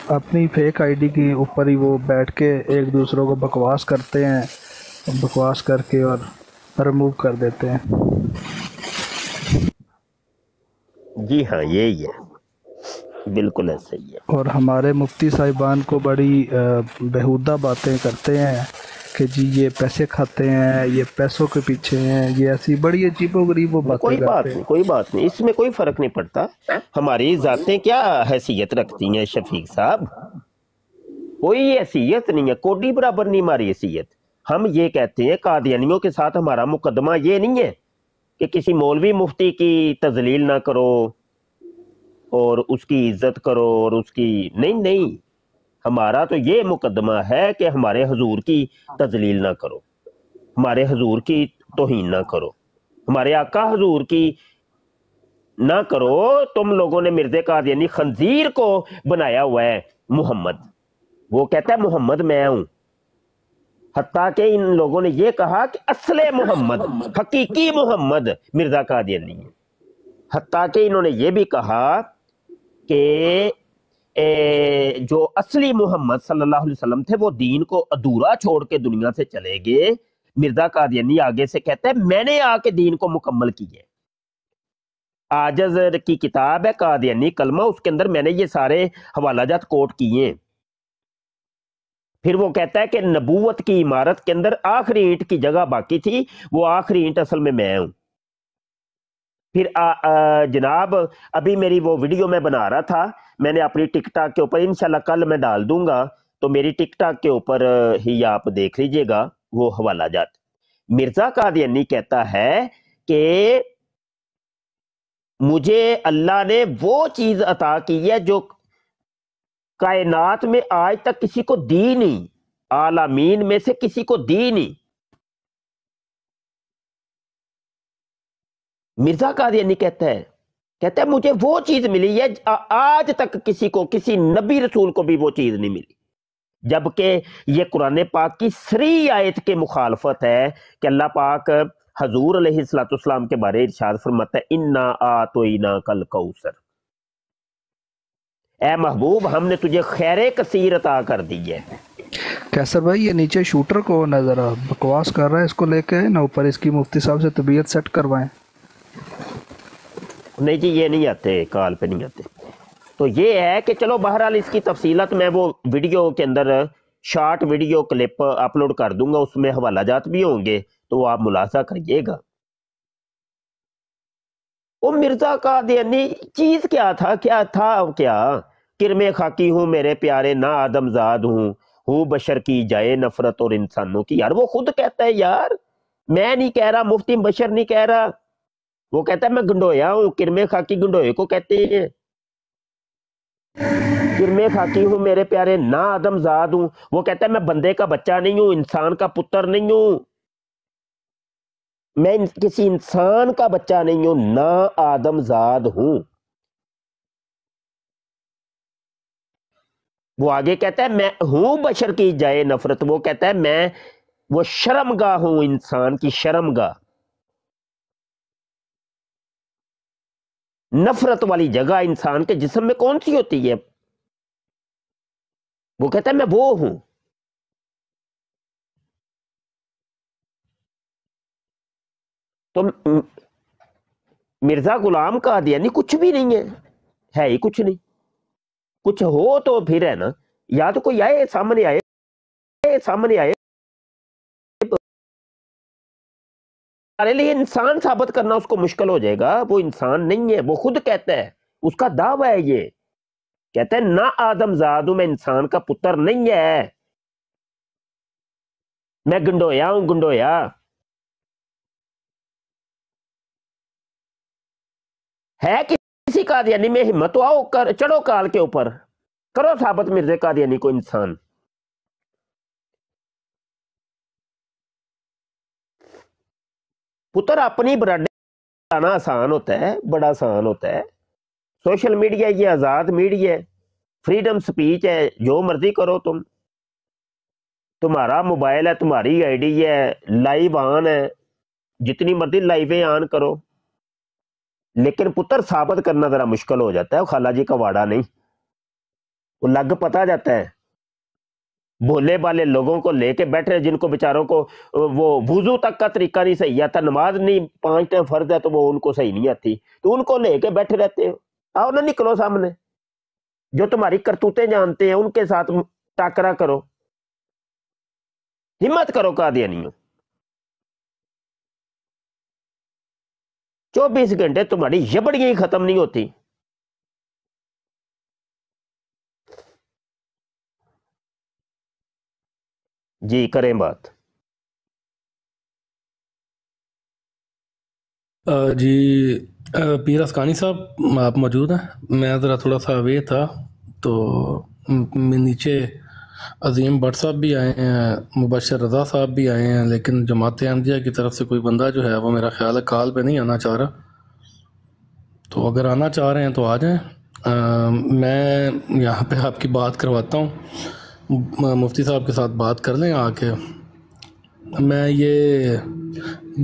اپنی فیک آئی ڈی کے اوپر ہی وہ بیٹھ کے ایک دوسروں کو بکواس کرتے ہیں, بکواس کر کے اور ریموو کر دیتے ہیں. جی ہاں یہی ہے, بالکل ایسا ہی ہے. اور ہمارے مفتی صاحبان کو بڑی بیہودہ باتیں کرتے ہیں کہ جی یہ پیسے کھاتے ہیں, یہ پیسوں کے پیچھے ہیں, یہ ایسی بڑی عجیب و غریب وہ باتیں کوئی بات کرتے ہیں. نہیں, کوئی بات نہیں, اس میں کوئی فرق نہیں پڑتا. ہماری ذاتیں کیا حیثیت رکھتی ہیں شفیق صاحب؟ کوئی حیثیت نہیں ہے, کوڈی برابر نہیں ہماری حیثیت. ہم یہ کہتے ہیں قادیانیوں کے ساتھ ہمارا مقدمہ یہ نہیں ہے کہ کسی مولوی مفتی کی تذلیل نہ کرو اور اس کی عزت کرو اور اس کی نہیں. ہمارا تو یہ مقدمہ ہے کہ ہمارے حضور کی تذلیل نہ کرو، ہمارے حضور کی توہین نہ کرو، ہمارے آقا حضور کی نہ کرو۔ تم لوگوں نے مرزا قادیانی خنزیر کو بنایا ہوا ہے محمد، وہ کہتا ہے محمد میں ہوں، حتیٰ کہ ان لوگوں نے یہ کہا کہ اصل محمد، حقیقی محمد مرزا قادیانی ہے۔ حتیٰ کہ انہوں نے یہ بھی کہا کہ جو اصلی محمد صلی اللہ علیہ وسلم تھے وہ دین کو ادھورا چھوڑ کے دنیا سے چلے گئے۔ مرزا قادیانی آگے سے کہتا ہے میں نے آ کے دین کو مکمل کیا ہے۔ عاجز کی کتاب ہے قادیانی کلمہ، اس کے اندر میں نے یہ سارے حوالہ جات کوٹ کیے ہیں۔ پھر وہ کہتا ہے کہ نبوت کی عمارت کے اندر آخری اینٹ کی جگہ باقی تھی، وہ آخری اینٹ اصل میں ہوں۔ پھر جناب ابھی میری وہ ویڈیو میں بنا رہا تھا، میں نے اپنی ٹک ٹاک کے اوپر انشاءاللہ کل میں ڈال دوں گا، تو میری ٹک ٹاک کے اوپر ہی آپ دیکھ لیجئے گا وہ حوالہ جات۔ مرزا قادیانی کہتا ہے کہ مجھے اللہ نے وہ چیز عطا کی ہے جو کائنات میں آج تک کسی کو دی نہیں، عالمین میں سے کسی کو دی نہیں۔ مرزا قادیانی کہتا ہے مجھے وہ چیز ملی ہے آج تک کسی کو، کسی نبی رسول کو بھی وہ چیز نہیں ملی، جبکہ یہ قرآن پاک کی صریح آیت کے مخالفت ہے کہ اللہ پاک حضور علیہ السلام کے بارے ارشاد فرماتا ہے انا اعطیناک الکوثر، اے محبوب ہم نے تجھے خیر کثیر عطا کر دی ہے۔ کیسر بھائی یہ نیچے شوٹر کو نظر بکواس کر رہا ہے، اس کو لے کے نہ اوپر اس کی مفتی صاحب سے طبیعت سیٹ کروائیں۔ نہیں جی یہ نہیں آتے، کال پہ نہیں آتے۔ تو یہ ہے کہ چلو بہرحال اس کی تفصیلات میں وہ ویڈیو کے اندر شارٹ ویڈیو کلپ اپلوڈ کر دوں گا، اس میں حوالہ جات بھی ہوں گے تو وہ آپ ملاحظہ کریے گا۔ وہ مرزا قادیانی چیز کیا تھا کرم خاکی ہوں میرے پیارے نہ آدم زاد ہوں بشر کی جائے نفرت اور انسانوں کی۔ یار وہ خود کہتا ہے، یار میں نہیں کہہ رہا، مفتی بشر نہیں کہہ رہا، وہ کہتا ہے میں گنڈویا ہوں، کرم خاکی گنڈوئے کو کہتے ہیں، کرم خاکی ہوں میرے پیارے نہ آدم زاد ہوں، وہ کہتا ہے میں بندے کا بچہ نہیں ہوں، انسان کا پتر نہیں ہوں، میں کسی انسان کا بچہ نہیں ہوں، نہ آدم زاد ہوں۔ وہ آگے کہتا ہے میں ہوں بشر کی جائے نفرت، وہ کہتا ہے میں وہ شرمگاہ ہوں، انسان کی شرمگاہ، نفرت والی جگہ انسان کے جسم میں کون سی ہوتی ہے؟ وہ کہتا ہے میں وہ ہوں۔ تو مرزا غلام قادیانی کچھ بھی نہیں ہے ہی کچھ نہیں، کچھ ہو تو پھر ہے نا، یا تو کوئی آئے سامنے آئے ہمارے لیے انسان ثابت کرنا اس کو مشکل ہو جائے گا، وہ انسان نہیں ہے، وہ خود کہتا ہے، اس کا دعویٰ ہے، یہ کہتا ہے نہ آدم زاد ہوں، میں انسان کا پتر نہیں ہے، میں گنڈویا ہوں، گنڈویا۔ ہے کسی قادیانی میں ہمت تو آؤ چڑھو کال کے اوپر، کرو ثابت مرزا قادیانی کو انسان۔ پتر اپنی برڈے آنا آسان ہوتا ہے، بڑا آسان ہوتا ہے، سوشل میڈیا یہ آزاد میڈیا ہے، فریڈم سپیچ ہے، جو مرضی کرو تم، تمہارا موبائل ہے، تمہاری آئی ڈی ہے، لائیو آن ہے، جتنی مرضی لائیویں آن کرو، لیکن پتر ثابت کرنا ذرا مشکل ہو جاتا ہے، خالہ جی کا واڑا نہیں، وہ لگ پتا جاتا ہے، بھولے بالے لوگوں کو لے کے بیٹھے جن کو بیچاروں کو وہ وضو تک کا طریقہ نہیں صحیح آتا، نماز نہیں 5 ٹائم فرض ہے تو وہ ان کو صحیح نہیں آتی، تو ان کو لے کے بیٹھے رہتے ہو۔ آؤ نہ نکلو سامنے، جو تمہاری کرتوتیں جانتے ہیں ان کے ساتھ ٹاکرا کرو، ہمت کرو قادیانیوں، 24 گھنٹے تمہاری جبڑیاں ہی ختم نہیں ہوتی۔ جی کریں بات۔ جی پیر اسکانی صاحب آپ موجود ہیں؟ میں ذرا تھوڑا سا اوے تھا تو نیچے عظیم بٹ صاحب بھی آئے ہیں, مبشر رضا صاحب بھی آئے ہیں, لیکن جماعت احمدیہ کی طرف سے کوئی بندہ جو ہے وہ میرا خیال ہے کال پہ نہیں آنا چاہ رہا. تو اگر آنا چاہ رہے ہیں تو آ جائیں. میں یہاں پہ آپ کی بات کرواتا ہوں, مفتی صاحب کے ساتھ بات کر لیں آ کے. میں یہ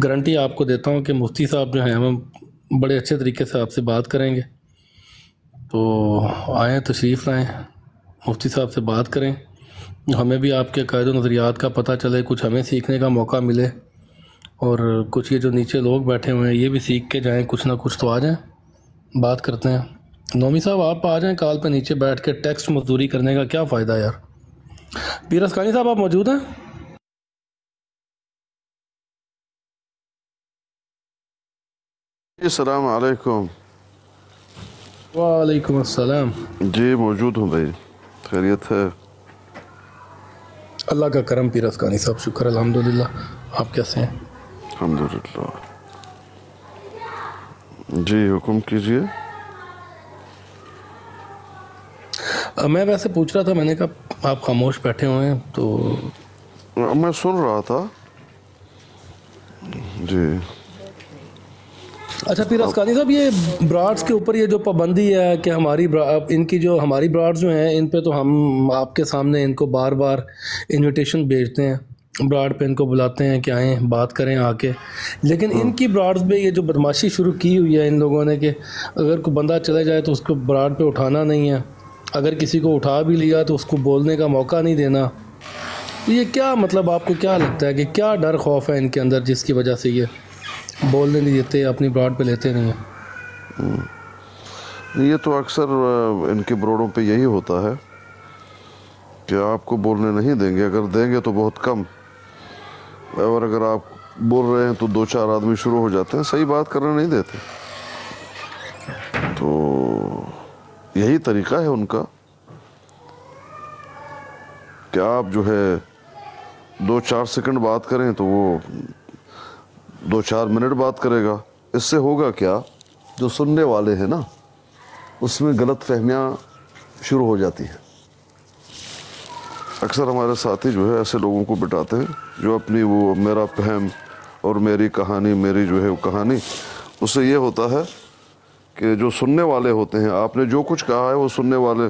گارنٹی آپ کو دیتا ہوں کہ مفتی صاحب جو ہیں وہ بڑے اچھے طریقے سے آپ سے بات کریں گے. تو آئیں, تشریف لائیں, مفتی صاحب سے بات کریں, ہمیں بھی آپ کے عقائد و نظریات کا پتہ چلے, کچھ ہمیں سیکھنے کا موقع ملے, اور کچھ یہ جو نیچے لوگ بیٹھے ہوئے ہیں یہ بھی سیکھ کے جائیں کچھ نہ کچھ. تو آ جائیں, بات کرتے ہیں. نومی صاحب آپ آ جائیں کال پہ, نیچے بیٹھ کے ٹیکسٹ مزدوری کرنے کا کیا فائدہ یار. پیر اسکانی صاحب آپ موجود ہیں؟ السلام علیکم. وعلیکم السلام. جی موجود ہوں بھائی, خیریت ہے؟ اللہ کا کرم پیر اسکانی صاحب, شکر الحمدللہ. آپ کیسے ہیں؟ الحمدللہ. جی حکم کیجئے. میں ویسے پوچھ رہا تھا, میں نے کہا آپ خاموش بیٹھے ہوئے ہیں تو میں سن رہا تھا. جی اچھا پیر اسکانی صاحب, یہ براڈز کے اوپر یہ جو پابندی ہے کہ ہماری براڈز جو ہیں ان پہ تو ہم آپ کے سامنے ان کو بار بار انویٹیشن بھیجتے ہیں, براڈ پہ ان کو بلاتے ہیں کہ آئیں بات کریں آ کے, لیکن ان کی براڈز پہ یہ جو بدماشی شروع کی ہوئی ہے ان لوگوں نے کہ اگر کوئی بندہ چلے جائے تو اس کو براڈ پہ اٹھانا نہیں ہے, اگر کسی کو اٹھا بھی لیا تو اس کو بولنے کا موقع نہیں دینا. یہ کیا مطلب, آپ کو کیا لگتا ہے کہ کیا ڈر خوف ہے ان کے اندر جس کی وجہ سے یہ بولنے نہیں دیتے, اپنی براڈ پہ لیتے نہیں ہیں؟ یہ تو اکثر ان کے بروڈوں پہ یہی ہوتا ہے کہ آپ کو بولنے نہیں دیں گے, اگر دیں گے تو بہت کم, اور اگر آپ بول رہے ہیں تو 2-4 آدمی شروع ہو جاتے ہیں, صحیح بات کرنے نہیں دیتے. تو یہی طریقہ ہے ان کا کہ آپ جو ہے 2-4 سیکنڈ بات کریں تو وہ 2-4 منٹ بات کرے گا. اس سے ہوگا کیا, جو سننے والے ہیں نا اس میں غلط فہمیاں شروع ہو جاتی ہیں. اکثر ہمارے ساتھی جو ہے ایسے لوگوں کو بٹاتے ہیں جو اپنی وہ میرا فہم اور میری کہانی, میری جو ہے وہ کہانی, اس سے یہ ہوتا ہے کہ جو سننے والے ہوتے ہیں, آپ نے جو کچھ کہا ہے وہ سننے والے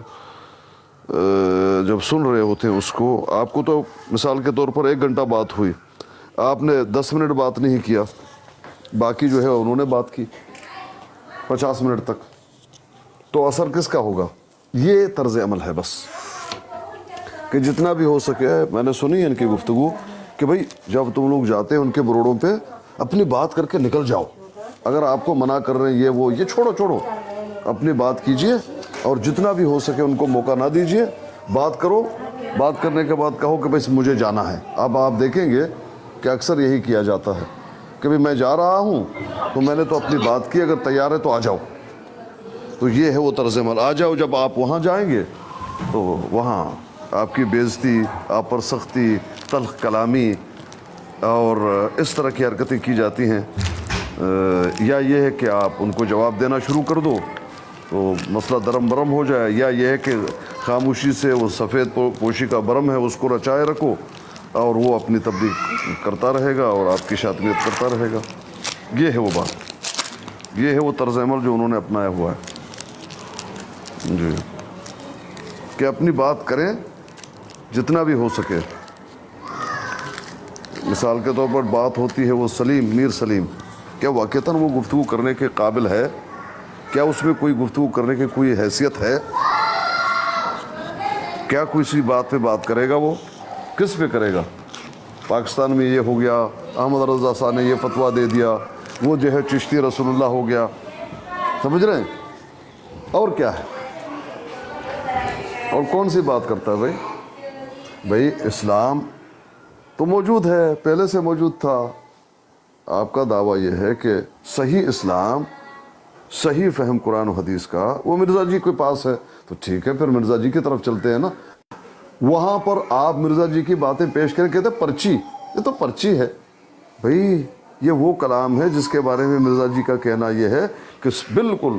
جب سن رہے ہوتے ہیں اس کو, آپ کو تو مثال کے طور پر 1 گھنٹہ بات ہوئی, آپ نے 10 منٹ بات نہیں کیا, باقی جو ہے انہوں نے بات کی 50 منٹ تک, تو اثر کس کا ہوگا؟ یہ طرز عمل ہے بس کہ جتنا بھی ہو سکے. میں نے سنی ہے ان کی گفتگو کہ بھائی جب تم لوگ جاتے ہیں ان کے بروڑوں پہ اپنی بات کر کے نکل جاؤ, اگر آپ کو منع کر رہے ہیں یہ چھوڑو, اپنی بات کیجئے اور جتنا بھی ہو سکے ان کو موقع نہ دیجئے, بات کرو, بات کرنے کے بعد کہو کہ بھائی مجھے جانا ہے. اب آپ دیکھیں گے کہ اکثر یہی کیا جاتا ہے کہ بھائی میں جا رہا ہوں تو میں نے تو اپنی بات کی, اگر تیار ہے تو آ جاؤ. تو یہ ہے وہ طرز عمل, آ جاؤ. جب آپ وہاں جائیں گے تو وہاں آپ کی بے عزتی, آپ پر سختی, تلخ کلامی اور اس طرح کی حرکتیں کی جاتی ہیں, یا یہ ہے کہ آپ ان کو جواب دینا شروع کر دو تو مسئلہ درم برم ہو جائے, یا یہ ہے کہ خاموشی سے وہ سفید پوشی کا برم ہے اس کو رچائے رکھو اور وہ اپنی تبلیغ کرتا رہے گا اور آپ کی شاطریت کرتا رہے گا. یہ ہے وہ بات, یہ ہے وہ طرز عمل جو انہوں نے اپنایا ہوا ہے. جی کہ اپنی بات کریں جتنا بھی ہو سکے. مثال کے طور پر بات ہوتی ہے وہ سلیم, میر سلیم, کیا واقعتاً وہ گفتگو کرنے کے قابل ہے؟ کیا اس میں کوئی گفتگو کرنے کی کوئی حیثیت ہے؟ کیا کوئی سی بات پہ بات کرے گا؟ وہ کس پہ کرے گا؟ پاکستان میں یہ ہو گیا, احمد رضا صاحب نے یہ فتویٰ دے دیا, وہ جو ہے چشتی رسول اللہ ہو گیا, سمجھ رہے ہیں؟ اور کیا ہے, اور کون سی بات کرتا ہے بھائی اسلام تو موجود ہے, پہلے سے موجود تھا. آپ کا دعویٰ یہ ہے کہ صحیح اسلام, صحیح فہم قرآن و حدیث کا وہ مرزا جی کے پاس ہے, تو ٹھیک ہے پھر مرزا جی کی طرف چلتے ہیں نا. وہاں پر آپ مرزا جی کی باتیں پیش کریں, کہتے ہیں پرچی, یہ تو پرچی ہے بھائی. یہ وہ کلام ہے جس کے بارے میں مرزا جی کا کہنا یہ ہے کہ بالکل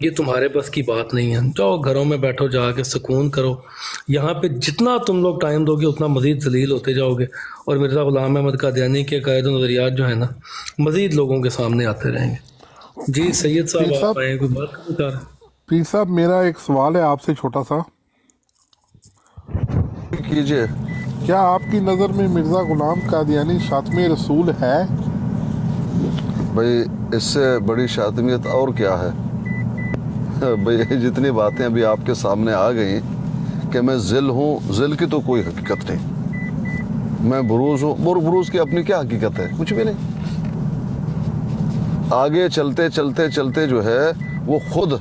یہ تمہارے بس کی بات نہیں ہے، جاؤ گھروں میں بیٹھو، جا کے سکون کرو. یہاں پہ جتنا تم لوگ ٹائم دو گے اتنا مزید ذلیل ہوتے جاؤ گے، اور مرزا غلام احمد قادیانی کے عقائد و نظریات جو ہیں نا مزید لوگوں کے سامنے آتے رہیں گے. جی سید صاحب آپ آئے، کوئی بات کرنا چاہ رہے ہیں؟ پیر صاحب میرا ایک سوال ہے آپ سے چھوٹا سا. کیجئے. کیا آپ کی نظر میں مرزا غلام قادیانی شاتم رسول ہے؟ بھائی اس سے بڑی شاتمیت اور کیا ہے؟ بھائی جتنی باتیں ابھی آپ کے سامنے آ گئیں کہ میں ذل ہوں، ذل کی تو کوئی حقیقت نہیں. میں بروز ہوں، بروز کی اپنی کیا حقیقت ہے؟ کچھ بھی نہیں. آگے چلتے چلتے چلتے جو ہے وہ خود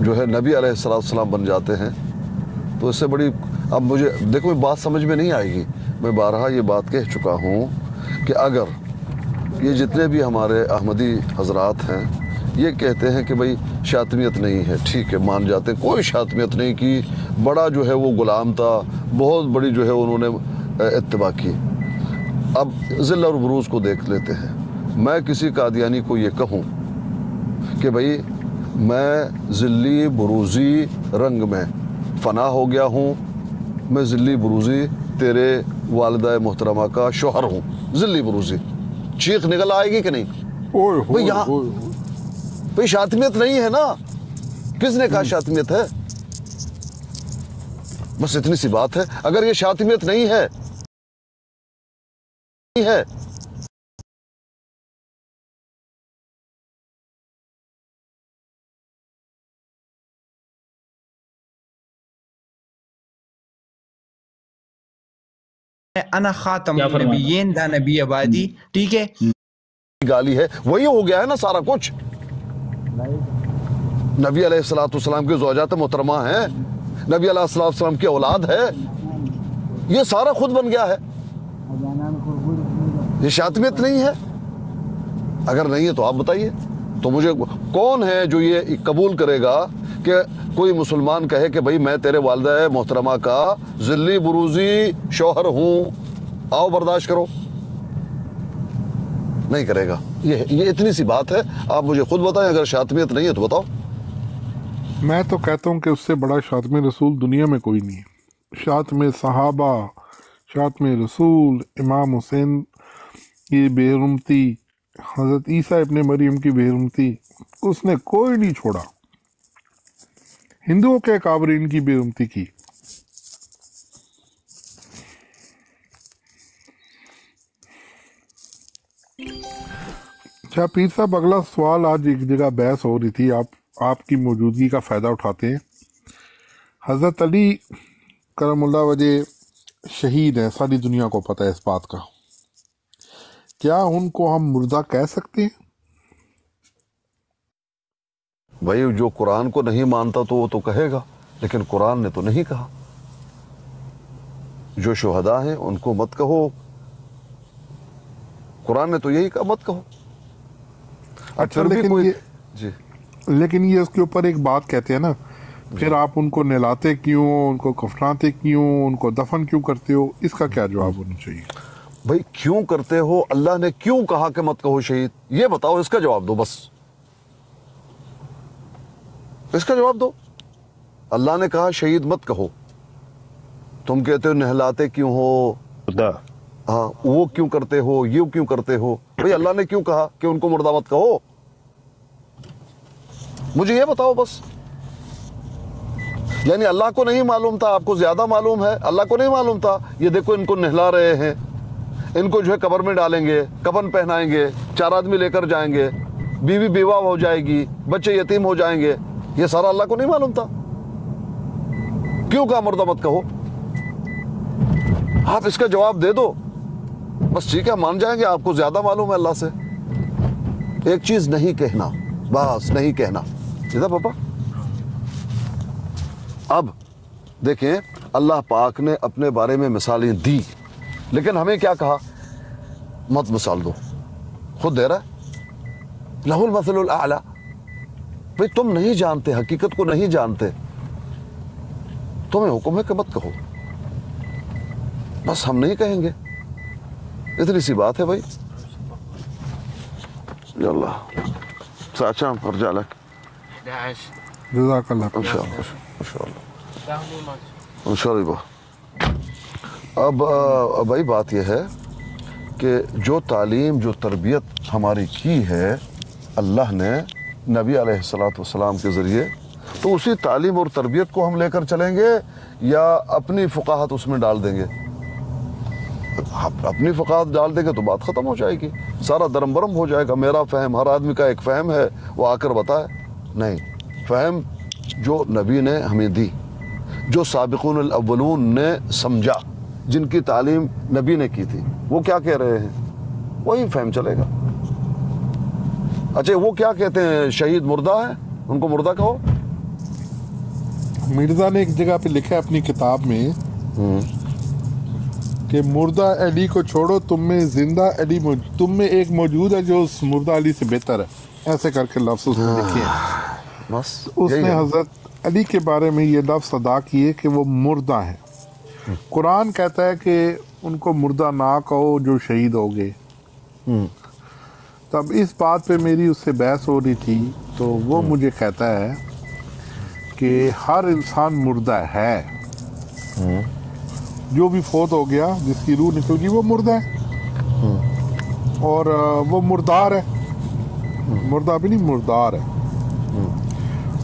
جو ہے نبی علیہ السلام بن جاتے ہیں. تو اس سے بڑی، اب مجھے دیکھو بات سمجھ میں نہیں آئے گی. میں بارہا یہ بات کہہ چکا ہوں کہ اگر یہ جتنے بھی ہمارے احمدی حضرات ہیں یہ کہتے ہیں کہ بھئی شاطمیت نہیں ہے، ٹھیک ہے مان جاتے ہیں، کوئی شاطمیت نہیں کی، بڑا جو ہے وہ غلام تھا، بہت بڑی جو ہے انہوں نے اتباع کی. اب ذل اور بروز کو دیکھ لیتے ہیں. میں کسی قادیانی کو یہ کہوں کہ بھئی میں ذلی بروزی رنگ میں فنا ہو گیا ہوں، میں ذلی بروزی تیرے والدہ محترمہ کا شوہر ہوں، ذلی بروزی، چیخ نکل آئے گی کہ نہیں؟ بھئی یہاں بھئی شاطمیت نہیں ہے نا. کس نے کہا شاطمیت ہے؟ بس اتنی سی بات ہے. اگر یہ شاطمیت نہیں ہے انا خاتم النبیین، دا نبی آبادی، ٹھیک ہے گالی ہے، وہی ہو گیا ہے نا سارا کچھ. نبی علیہ السلام کی زوجات محترمہ ہیں، نبی علیہ السلام کی اولاد ہے، یہ سارا خود بن گیا ہے. یہ شاطمیت نہیں ہے؟ اگر نہیں ہے تو آپ بتائیے. تو مجھے کون ہے جو یہ قبول کرے گا کہ کوئی مسلمان کہے کہ بھئی میں تیرے والدہ محترمہ کا ذلی بروزی شوہر ہوں، آؤ برداشت کرو؟ نہیں کرے گا. یہ اتنی سی بات ہے. آپ مجھے خود بتائیں اگر شاطمیت نہیں ہے تو بتاؤ. میں تو کہتا ہوں کہ اس سے بڑا شاتم رسول دنیا میں کوئی نہیں ہے. شاتم صحابہ، شاتم رسول، امام حسین کی بے حرمتی، حضرت عیسیٰ ابن مریم کی بے حرمتی، اس نے کوئی نہیں چھوڑا. ہندوؤں کے اکابرین کی بے حرمتی کی. اچھا پیر صاحب اگلا سوال، آج ایک جگہ بحث ہو رہی تھی، آپ کی موجودگی کا فائدہ اٹھاتے ہیں. حضرت علی کرم اللہ وجہ شہید ہیں، ساری دنیا کو پتہ ہے اس بات کا. کیا ان کو ہم مردہ کہہ سکتے ہیں؟ بھائی جو قرآن کو نہیں مانتا تو وہ تو کہے گا، لیکن قرآن نے تو نہیں کہا. جو شہداء ہیں ان کو مت کہو، قرآن نے تو یہی کہا مت کہو. اچھا لیکن یہ اس کے اوپر ایک بات کہتے ہیں نا، پھر آپ ان کو نہلاتے کیوں، ان کو کفناتے کیوں، ان کو دفن کیوں کرتے ہو؟ اس کا کیا جواب ہونا چاہیے؟ بھائی کیوں کرتے ہو؟ اللہ نے کیوں کہا کہ مت کہو شہید؟ یہ بتاؤ، اس کا جواب دو. بس اس کا جواب دو. اللہ نے کہا شہید مت کہو، تم کہتے ہو نہلاتے کیوں ہو، ہاں وہ کیوں کرتے ہو، یہ کیوں کرتے ہو؟ بھئی اللہ نے کیوں کہا کہ ان کو مردہ مت کہو؟ مجھے یہ بتاؤ بس. یعنی اللہ کو نہیں معلوم تھا، آپ کو زیادہ معلوم ہے. اللہ کو نہیں معلوم تھا. یہ دیکھو ان کو نہلا رہے ہیں، ان کو جو ہے قبر میں ڈالیں گے، کفن پہنائیں گے، 4 آدمی لے کر جائیں گے، بیوی بیوہ ہو جائے گی، بچے یتیم ہو جائیں گے. یہ سارا اللہ کو نہیں معلوم تھا؟ کیوں کہا مردہ مت کہو؟ آپ اس کا جواب دے دو بس. ٹھیک ہے مان جائیں گے آپ کو زیادہ معلوم ہے اللہ سے. ایک چیز نہیں کہنا، بس نہیں کہنا. ادھر پاپا. اب دیکھیں اللہ پاک نے اپنے بارے میں مثالیں دی، لیکن ہمیں کیا کہا؟ مت مثال دو. خود دے رہا ہے، لہ المثل الاعلی. بھئی تم نہیں جانتے، حقیقت کو نہیں جانتے، تمہیں حکم ہے کہ مت کہو. بس ہم نہیں کہیں گے، اتنی سی بات ہے بھائی. یا اللہ. ساچا ارجالک جزاک اللہ انشاءاللہ. اب بھائی بات یہ ہے کہ جو تعلیم جو تربیت ہماری کی ہے اللہ نے نبی علیہ السلام کے ذریعے، تو اسی تعلیم اور تربیت کو ہم لے کر چلیں گے یا اپنی فقاہت اس میں ڈال دیں گے؟ اپنی فقاہت ڈال دیں گے تو بات ختم ہو جائے گی، سارا درم برم ہو جائے گا. میرا فہم، ہر آدمی کا ایک فہم ہے، وہ آ کر بتائے. نہیں، فہم جو نبی نے ہمیں دی، جو سابقون الاولون نے سمجھا، جن کی تعلیم نبی نے کی تھی، وہ کیا کہہ رہے ہیں وہی فہم چلے گا. اچھا وہ کیا کہتے ہیں شہید مردہ ہے، ان کو مردہ کہو. مرزا نے ایک جگہ پہ لکھا ہے اپنی کتاب میں کہ مردہ علی کو چھوڑو، تم میں زندہ علی تم میں ایک موجود ہے جو اس مردہ علی سے بہتر ہے. ایسے کر کے لفظ اس نے لکھے ہیں. اس نے حضرت علی کے بارے میں یہ لفظ ادا کیے کہ وہ مردہ ہیں. قرآن کہتا ہے کہ ان کو مردہ نہ کہو جو شہید ہو گئے. تب اس بات پہ میری اس سے بحث ہو رہی تھی تو وہ مجھے کہتا ہے کہ ہر انسان مردہ ہے، جو بھی فوت ہو گیا، جس کی روح نکل گئی، وہ مردہ ہے اور وہ مردار ہے، مردہ بھی نہیں مردار ہے.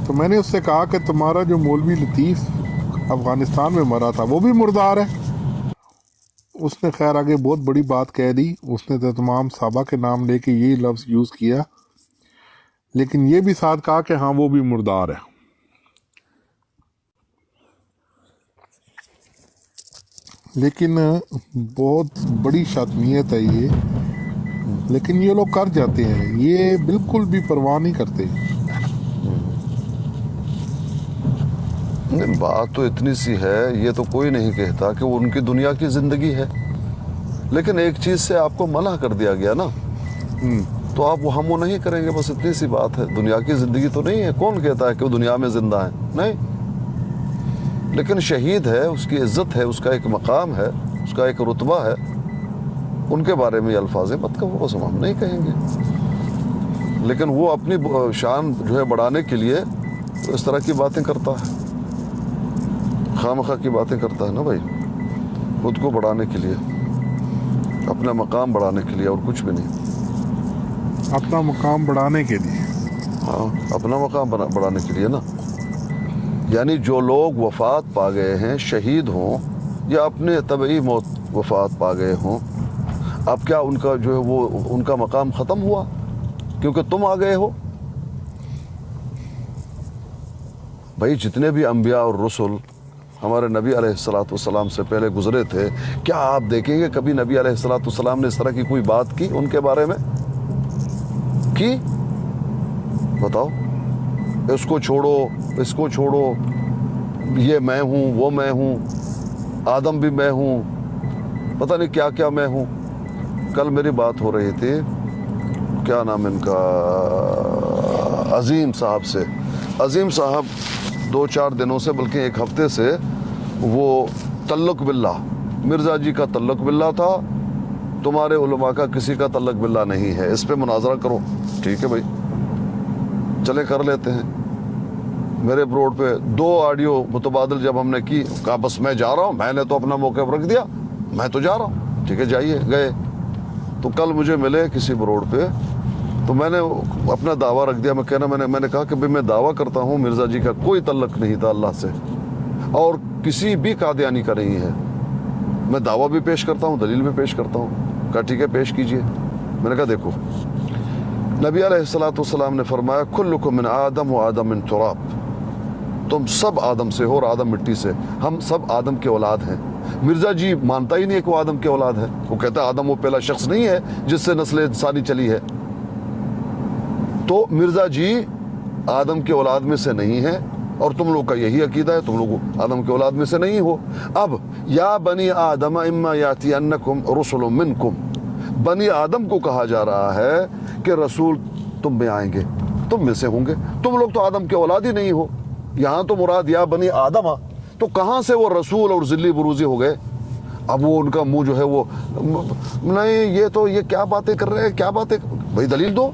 تو میں نے اس سے کہا کہ تمہارا جو مولوی لطیف افغانستان میں مرا تھا وہ بھی مردار ہے. اس نے خیر آگے بہت بڑی بات کہہ دی، اس نے تو تمام صحابہ کے نام لے کے یہی لفظ یوز کیا، لیکن یہ بھی ساتھ کہا کہ ہاں وہ بھی مردار ہے. لیکن بہت بڑی شاطنیت ہے یہ، لیکن یہ لوگ کر جاتے ہیں، یہ بالکل بھی پرواہ نہیں کرتے. بات تو اتنی سی ہے، یہ تو کوئی نہیں کہتا کہ وہ ان کی دنیا کی زندگی ہے، لیکن ایک چیز سے آپ کو منع کر دیا گیا نا، تو آپ وہ ہم وہ نہیں کریں گے. بس اتنی سی بات ہے. دنیا کی زندگی تو نہیں ہے. کون کہتا ہے کہ وہ دنیا میں زندہ ہیں؟ نہیں. لیکن شہید ہے، اس کی عزت ہے، اس کا ایک مقام ہے، اس کا ایک رتبہ ہے. ان کے بارے میں یہ الفاظ مت کہو، بس ہم نہیں کہیں گے. لیکن وہ اپنی شان جو ہے بڑھانے کے لیے اس طرح کی باتیں کرتا ہے، خامخواہ کی باتیں کرتا ہے نا بھائی، خود کو بڑھانے کے لیے، اپنا مقام بڑھانے کے لیے، اور کچھ بھی نہیں. اپنا مقام بڑھانے کے لیے؟ ہاں، اپنا مقام بڑھانے کے لیے نا. یعنی جو لوگ وفات پا گئے ہیں، شہید ہوں یا اپنے طبعی موت وفات پا گئے ہوں، اب کیا ان کا جو ہے وہ ان کا مقام ختم ہوا کیونکہ تم آ گئے ہو؟ بھائی جتنے بھی انبیاء اور رسل ہمارے نبی علیہ السلام سے پہلے گزرے تھے، کیا آپ دیکھیں گے کبھی نبی علیہ السلام نے اس طرح کی کوئی بات کی ان کے بارے میں؟ کی؟ بتاؤ. اس کو چھوڑو، اس کو چھوڑو، یہ میں ہوں، وہ میں ہوں، آدم بھی میں ہوں، پتہ نہیں کیا کیا میں ہوں. کل میری بات ہو رہی تھی، کیا نام ان کا، عظیم صاحب سے. عظیم صاحب 2-4 دنوں سے، بلکہ ایک ہفتے سے، وہ تعلق باللہ، مرزا جی کا تعلق باللہ تھا، تمہارے علماء کا کسی کا تعلق باللہ نہیں ہے، اس پہ مناظرہ کرو. ٹھیک ہے بھائی، چلے کر لیتے ہیں. میرے بروڈ پہ 2 آڈیو متبادل جب ہم نے کی، کہا بس میں جا رہا ہوں، میں نے تو اپنا موقع رکھ دیا، میں تو جا رہا ہوں. ٹھیک ہے جائیے. گئے تو کل مجھے ملے کسی بروڈ پہ، تو میں نے اپنا دعویٰ رکھ دیا. میں نے کہا کہ بھائی میں دعویٰ کرتا ہوں مرزا جی کا کوئی تعلق نہیں تھا اللہ سے، اور کسی بھی قادیانی کا نہیں ہے. میں دعویٰ بھی پیش کرتا ہوں، دلیل بھی پیش کرتا ہوں. کہا ٹھیک ہے پیش کیجئے. میں نے کہا دیکھو، نبی علیہ السلام نے فرمایا کلکم من آدم و آدم من تراب، تم سب آدم سے ہو اور آدم مٹی سے، ہم سب آدم کے اولاد ہیں. مرزا جی مانتا ہی نہیں ہے کہ وہ آدم کے اولاد ہے. وہ کہتا ہے آدم وہ پہلا شخص نہیں ہے جس سے نسل انسانی چلی ہے. تو مرزا جی آدم کے اولاد میں سے نہیں ہے، اور تم لوگ کا یہی عقیدہ ہے، تم لوگ آدم کے اولاد میں سے نہیں ہو. اب یا بنی آدم اما یاتینکم رسل منکم، بنی آدم کو کہا جا رہا ہے کہ رسول تم میں آئیں گے، تم میں سے ہوں گے. تم لوگ تو آدم کے اولاد ہی نہیں ہو. یہاں تو مراد یا بنی آدم، تو کہاں سے وہ رسول اور ذلی بروزی ہو گئے؟ اب وہ ان کا منہ جو ہے وہ نہیں، یہ تو یہ کیا باتیں کر رہے ہیں، کیا باتیں. بھائی دلیل دو.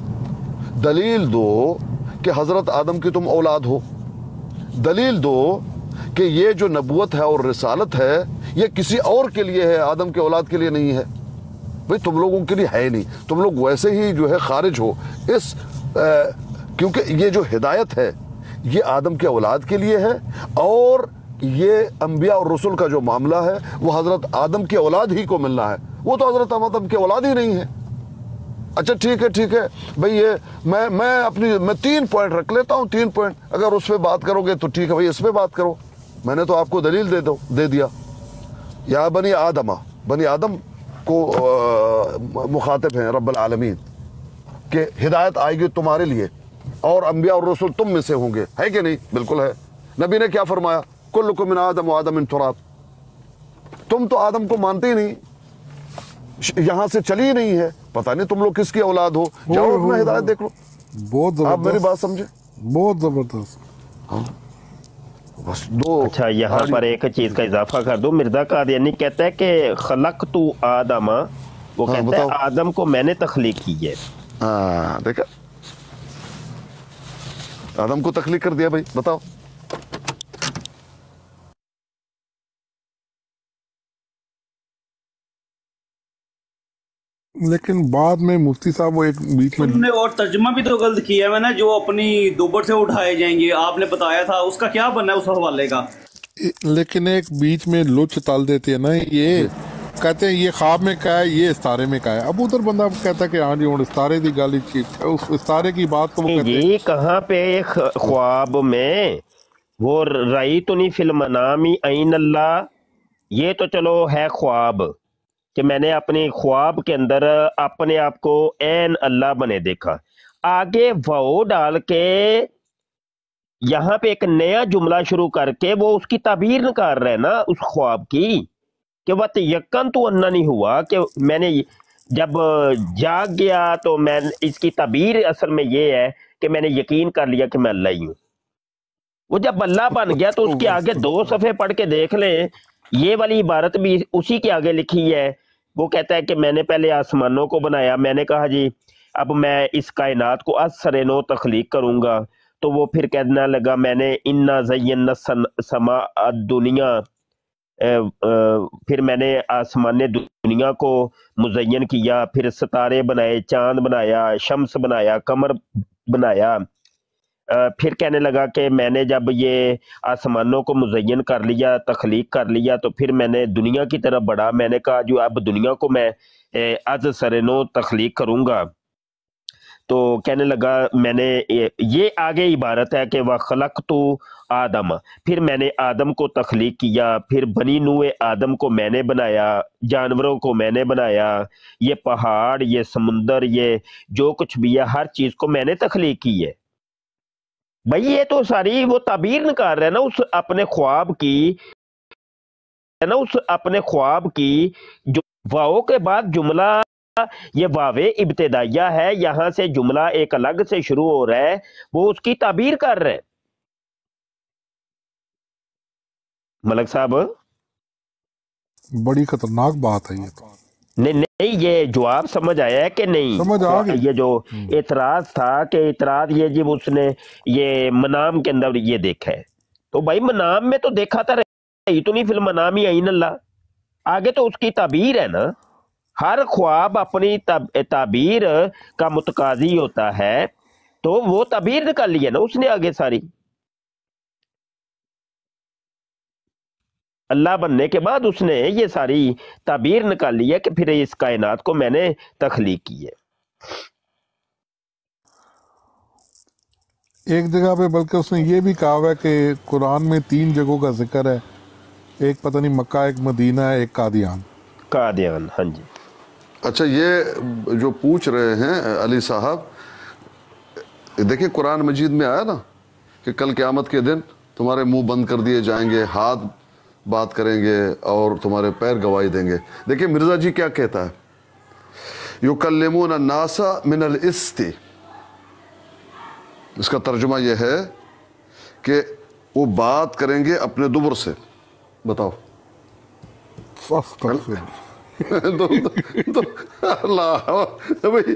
دلیل دو کہ حضرت آدم کی تم اولاد ہو، دلیل دو کہ یہ جو نبوت ہے اور رسالت ہے یہ کسی اور کے لیے ہے، آدم کے اولاد کے لیے نہیں ہے۔ بھئی تم لوگوں کے لیے ہے نہیں، تم لوگ ویسے ہی جو ہے خارج ہو اس کیونکہ یہ جو ہدایت ہے یہ آدم کے اولاد کے لیے ہے، اور یہ انبیاء اور رسول کا جو معاملہ ہے وہ حضرت آدم کی اولاد ہی کو ملنا ہے، وہ تو حضرت آدم کی اولاد ہی نہیں ہے۔ اچھا ٹھیک ہے بھئی یہ میں 3 پوائنٹ رکھ لیتا ہوں، 3 پوائنٹ، اگر اس پہ بات کرو گے تو ٹھیک ہے بھئی اس پہ بات کرو، میں نے تو آپ کو دلیل دے دیا۔ یا بنی آدم کو مخاطب ہیں رب العالمین کہ ہدایت آئے گی تمہارے لیے اور انبیاء اور رسول تم میں سے ہوں گے، ہے کہ نہیں؟ بالکل ہے۔ نبی نے کیا فرمایا؟ کلکم من آدم و آدم من تراب، تم تو آدم کو مانتے ہی نہیں، یہاں سے چلی ہی نہیں ہے، پتہ نہیں تم لوگ کس کی اولاد ہو، جاؤ اپنا ہدایت دیکھ لو۔ بہت آپ میری بات سمجھے؟ بہت زبردست۔ ہاں بس دو۔ اچھا یہاں پر ایک چیز کا اضافہ کر دو، مرزا قادیانی کہتا ہے کہ خلقت آدم، وہ کہتا ہے آدم کو میں نے تخلیق کی ہے۔ ہاں دیکھا، آدم کو تخلیق کر دیا بھائی، بتاؤ۔ لیکن بعد میں مفتی صاحب وہ ایک بیچ میں نے اور ترجمہ بھی تو غلط کیا ہے نا، جو اپنی دوبر سے اٹھائے جائیں گے آپ نے بتایا تھا، اس کا کیا بننا ہے اس حوالے کا؟ لیکن ایک بیچ میں لچ تال دیتے ہیں نا، یہ کہتے ہیں یہ خواب میں کہا ہے، یہ استارے میں کہا ہے۔ اب ادھر بندہ کہتا ہے کہ ہاں جی ہوں استارے دی گل، اس استارے کی بات کو وہ کہتے ہیں یہ کہاں پہ خواب میں، وہ رأیتنی فی المنام عین اللہ، یہ تو چلو ہے خواب کہ میں نے اپنی خواب کے اندر اپنے آپ کو عین اللہ بنے دیکھا۔ آگے وہ ڈال کے یہاں پہ ایک نیا جملہ شروع کر کے وہ اس کی تعبیر نکال رہے ہیں نا اس خواب کی، کہ وقت یقن تو انا نہیں ہوا کہ میں نے جب جاگ گیا تو میں اس کی تعبیر اصل میں یہ ہے کہ میں نے یقین کر لیا کہ میں اللہ ہی ہوں۔ وہ جب اللہ بن گیا تو اس کے آگے 2 صفحے پڑھ کے دیکھ لیں، یہ والی عبارت بھی اسی کے آگے لکھی ہے۔ وہ کہتا ہے کہ میں نے پہلے آسمانوں کو بنایا، میں نے کہا جی اب میں اس کائنات کو از سر نو تخلیق کروں گا، تو وہ پھر کہنا لگا میں نے انا زینا سما الدنیا، پھر میں نے آسمان دنیا کو مزین کیا، پھر ستارے بنائے، چاند بنایا، شمس بنایا، قمر بنایا۔ پھر کہنے لگا کہ میں نے جب یہ آسمانوں کو مزین کر لیا، تخلیق کر لیا، تو پھر میں نے دنیا کی طرف بڑھا، میں نے کہا جو اب دنیا کو میں از سر نو تخلیق کروں گا۔ تو کہنے لگا میں نے یہ آگے عبارت ہے کہ وَخَلَقْتُ آدم، پھر میں نے آدم کو تخلیق کیا، پھر بنی نوع آدم کو میں نے بنایا، جانوروں کو میں نے بنایا، یہ پہاڑ، یہ سمندر، یہ جو کچھ بھی ہے ہر چیز کو میں نے تخلیق کی ہے۔ بھائی یہ تو ساری وہ تعبیر نکال رہے ہیں نا اس اپنے خواب کی، جو واو کے بعد جملہ، یہ واو ابتدائیہ ہے، یہاں سے جملہ ایک الگ سے شروع ہو رہا ہے، وہ اس کی تعبیر کر رہے ہیں۔ ملک صاحب بڑی خطرناک بات ہے یہ تو۔ نہیں یہ جواب سمجھ آیا ہے کہ نہیں؟ سمجھ آ گئی۔ یہ جو اعتراض تھا کہ اعتراض یہ جب اس نے یہ منام کے اندر یہ دیکھا ہے، تو بھائی منام میں تو دیکھا تھا رأیتنی فی المنام عین اللہ، آگے تو اس کی تعبیر ہے نا، ہر خواب اپنی تعبیر کا متقاضی ہوتا ہے، تو وہ تعبیر نکال لی ہے نا اس نے آگے ساری، اللہ بننے کے بعد اس نے یہ ساری تعبیر نکال لی ہے کہ پھر اس کائنات کو میں نے تخلیق کی ہے۔ ایک جگہ پہ بلکہ اس نے یہ بھی کہا ہوا ہے کہ قرآن میں 3 جگہوں کا ذکر ہے، ایک پتہ نہیں مکہ، ایک مدینہ ہے، ایک قادیان۔ قادیان، ہاں جی۔ اچھا یہ جو پوچھ رہے ہیں علی صاحب، دیکھیں قرآن مجید میں آیا نا کہ کل قیامت کے دن تمہارے منہ بند کر دیے جائیں گے، ہاتھ بات کریں گے اور تمہارے پیر گواہی دیں گے۔ دیکھیں مرزا جی کیا کہتا ہے، یکلمون الناس من الاسط، اس کا ترجمہ یہ ہے کہ وہ بات کریں گے اپنے دبر سے۔ بتاؤ اللہ بھائی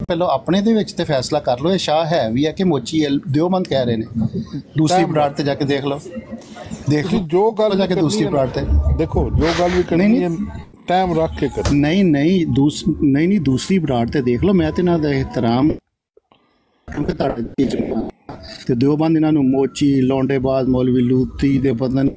ਪਹਿਲਾਂ ਆਪਣੇ ਦੇ ਵਿੱਚ ਤੇ ਫੈਸਲਾ ਕਰ ਲਓ। ਇਹ ਸ਼ਾਹ ਹੈ ਵੀ ਹੈ ਕਿ ਮੋਚੀ ਦਿਓਬੰਦ ਕਹਿ ਰਹੇ ਨੇ, ਦੂਸਰੀ ਬਰਾੜ ਤੇ ਜਾ ਕੇ ਦੇਖ ਲਓ ਜੋ ਗੱਲ ਜਾ ਕੇ ਦੂਸਰੀ ਬਰਾੜ ਤੇ ਦੇਖੋ, ਜੋ ਗੱਲ ਵੀ ਕਰਨੀ ਹੈ ਟਾਈਮ ਰੱਖ ਕੇ ਕਰ। ਨਹੀਂ ਦੂਸਰੀ ਬਰਾੜ ਤੇ ਦੇਖ ਲਓ। ਮੈਂ ਤੇ ਇਹਨਾਂ ਦਾ ਇਹਤਰਾਮ ਕਿਉਂਕਿ ਤੁਹਾਡੇ ਤੇ ਦਿਓਬੰਦ ਇਹਨਾਂ ਨੂੰ ਮੋਚੀ, ਲੌਂਡੇਬਾਜ਼, ਮੌਲਵੀ ਲੂਤੀ ਦੇ ਪਤਾ ਨਹੀਂ।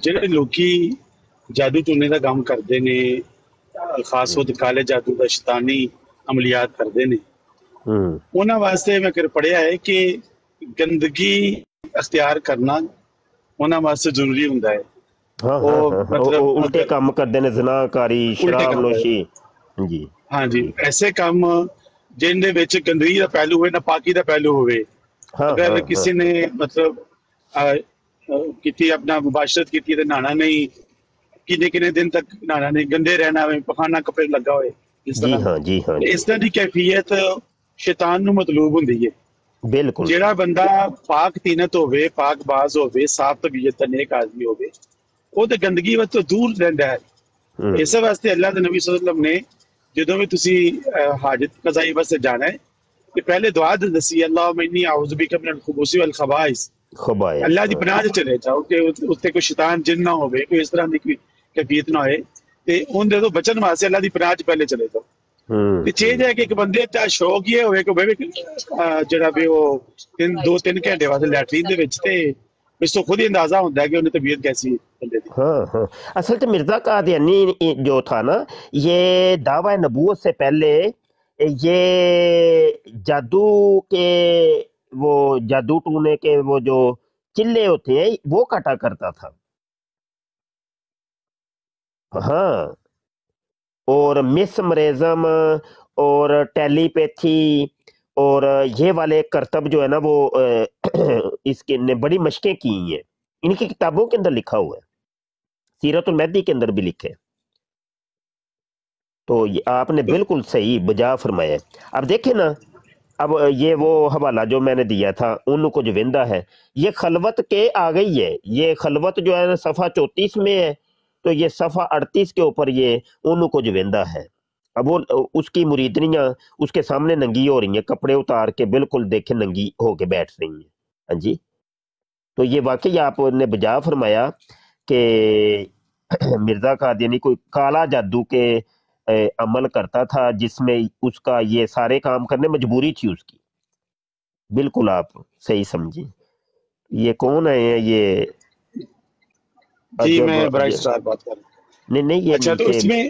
ਜਿਹੜੇ ਲੋਕੀ ਜਾਦੂ ਟੂਣੇ ਦਾ ਕੰਮ ਕਰਦੇ ਨੇ, ਖਾਸ ਤੌਰ ਤੇ ਕਾਲੇ ਜਾਦੂ ਦਾ ਸ਼ੈਤਾਨੀ ਅਮਲੀਆਤ ਕਰਦੇ ਨੇ, ਉਹਨਾਂ ਵਾਸਤੇ ਮੈਂ ਕਰ ਪੜਿਆ ਹੈ ਕਿ ਗੰਦਗੀ ਅਖਤਿਆਰ ਕਰਨਾ ਉਹਨਾਂ ਵਾਸਤੇ ਜ਼ਰੂਰੀ ਹੁੰਦਾ ਹੈ। ਉਹ ਮਤਲਬ ਉਲਟੇ ਕੰਮ ਕਰਦੇ ਨੇ, ਜ਼ਨਾਕਾਰੀ, ਸ਼ਰਾਬ ਨੋਸ਼ੀ। ਜੀ ਹਾਂ ਜੀ, ਐਸੇ ਕੰਮ ਜਿਹਦੇ ਵਿੱਚ ਗੰਦਗੀ ਦਾ ਪਹਿਲੂ ਹੋਵੇ, ਨਾਪਾਕੀ ਦਾ ਪਹਿਲੂ ਹੋਵੇ। ਅਗਰ ਕਿਸੇ ਨੇ ਮਤਲਬ ਕੀਤੀ, ਆਪਣਾ ਮੁਬਾਸ਼ਰਤ ਕੀਤੀ ਤੇ ਨਹਾਣਾ ਨਹੀਂ, ਕਿੰਨੇ ਦਿਨ ਤੱਕ ਨਹਾਣਾ ਨਹੀਂ, ਗੰਦੇ ਰਹਿਣਾ ਹੋਵੇ, ਪਖਾਨਾ ਕੱਪੜੇ ਲੱਗਾ ਹੋਏ, ਇਸ ਤਰ੍ਹਾਂ ਦੀ ਕੈਫੀਅਤ ਸ਼ੈਤਾਨ ਨੂੰ ਮਤਲੂਬ ਹੁੰਦੀ ਹੈ। ਬਿਲਕੁਲ। ਜਿਹੜਾ ਬੰਦਾ ਪਾਕ ਤੀਨਤ ਹੋਵੇ, ਪਾਕ ਬਾਜ਼ ਹੋਵੇ, ਸਾਫ਼ ਤਬੀਅਤ ਦਾ ਨੇਕ ਆਦਮੀ ਹੋਵੇ, ਉਹ ਤੇ ਗੰਦਗੀ ਤੋਂ ਦੂਰ ਰਹਿੰਦਾ ਹੈ। ਇਸ ਵਾਸਤੇ ਅੱਲਾਹ ਦੇ ਨਬੀ ਸੱਲੱਲਾਹੁ ਅਲੈਹਿ ਵਸੱਲਮ ਨੇ ਜਦੋਂ ਵੀ ਤੁਸੀਂ ਹਾਜਤ ਕਜ਼ਾਈ ਵਾਸਤੇ ਜਾਣਾ ਹੈ ਤੇ ਪਹਿਲੇ ਦੁਆ ਦੱਸੀ, ਅੱਲਾਹੁਮਾ ਇੰਨੀ ਆਊਜ਼ੁ ਬਿਕਾ ਮਿਨਲ ਖੁਬੂਸੀ ਵਲ ਖਬਾਇਸ। ਅੱਲਾਹ ਦੀ ਪਨਾਹ ਚ ਚਲੇ ਜਾਓ ਕਿ ਉੱਤੇ ਕੋਈ ਸ਼ੈਤਾਨ ਜਿੰਨ ਨਾ ਹੋਵੇ, ਕੋਈ ਇਸ ਤਰ੍ਹਾਂ ਦੀ ਕੋਈ ਕੈਫੀਅਤ ਨਾ ਹੋਏ, ਤੇ ਉਹਦੇ ਤੋਂ ਬਚਣ ਵਾਸਤੇ ਅੱਲਾਹ ਦੀ ਪਨਾਹ ਚ ਪਹਿਲੇ ਚਲੇ ਜਾਓ। ਤੇ ਚੀਜ਼ ਹੈ ਕਿ ਇੱਕ ਬੰਦੇ ਦਾ ਸ਼ੌਕ ਇਹ ਹੋਵੇ ਕਿ ਬਈ ਜਿਹੜਾ ਵੀ ਉਹ 2-3 ਘੰਟੇ ਵਾਸਤੇ ਲੈਟਰੀਨ ਦੇ ਵਿੱਚ ਤੇ اس تو خود ہی اندازہ ہوتا ہے کہ انہیں طبیعت کیسی ہے. ہاں ہاں اصل تو مرزا قادیانی جو تھا نا یہ دعوی نبوت سے پہلے یہ جادو کے وہ جادو ٹونے کے وہ جو چلے ہوتے ہیں وہ کاٹا کرتا تھا. ہاں اور مسمرزم اور ٹیلی پیتھی اور یہ والے کرتب جو ہے نا وہ اس کے نے بڑی مشقیں کی ہیں. ان کی کتابوں کے اندر لکھا ہوا ہے, سیرت المہدی کے اندر بھی لکھے. تو آپ نے بالکل صحیح بجا فرمایا. اب دیکھیں نا, اب یہ وہ حوالہ جو میں نے دیا تھا ان کو جو وندہ ہے یہ خلوت کے آ گئی ہے. یہ خلوت جو ہے نا صفحہ 34 میں ہے, تو یہ صفحہ 38 کے اوپر یہ ان کو جو وندہ ہے. اب وہ اس کی مریدنیاں اس کے سامنے ننگی ہو رہی ہیں, کپڑے اتار کے بالکل دیکھیں ننگی ہو کے بیٹھ رہی ہیں. ہاں جی, تو یہ واقعی آپ نے بجا فرمایا کہ مرزا قادیانی کوئی کالا جادو کے عمل کرتا تھا جس میں اس کا یہ سارے کام کرنے مجبوری تھی اس کی. بالکل آپ صحیح سمجھیں. یہ کون ہے یہ جی میں برائٹ اسٹار بات کر رہا ہوں. نہیں یہ اچھا تو اس میں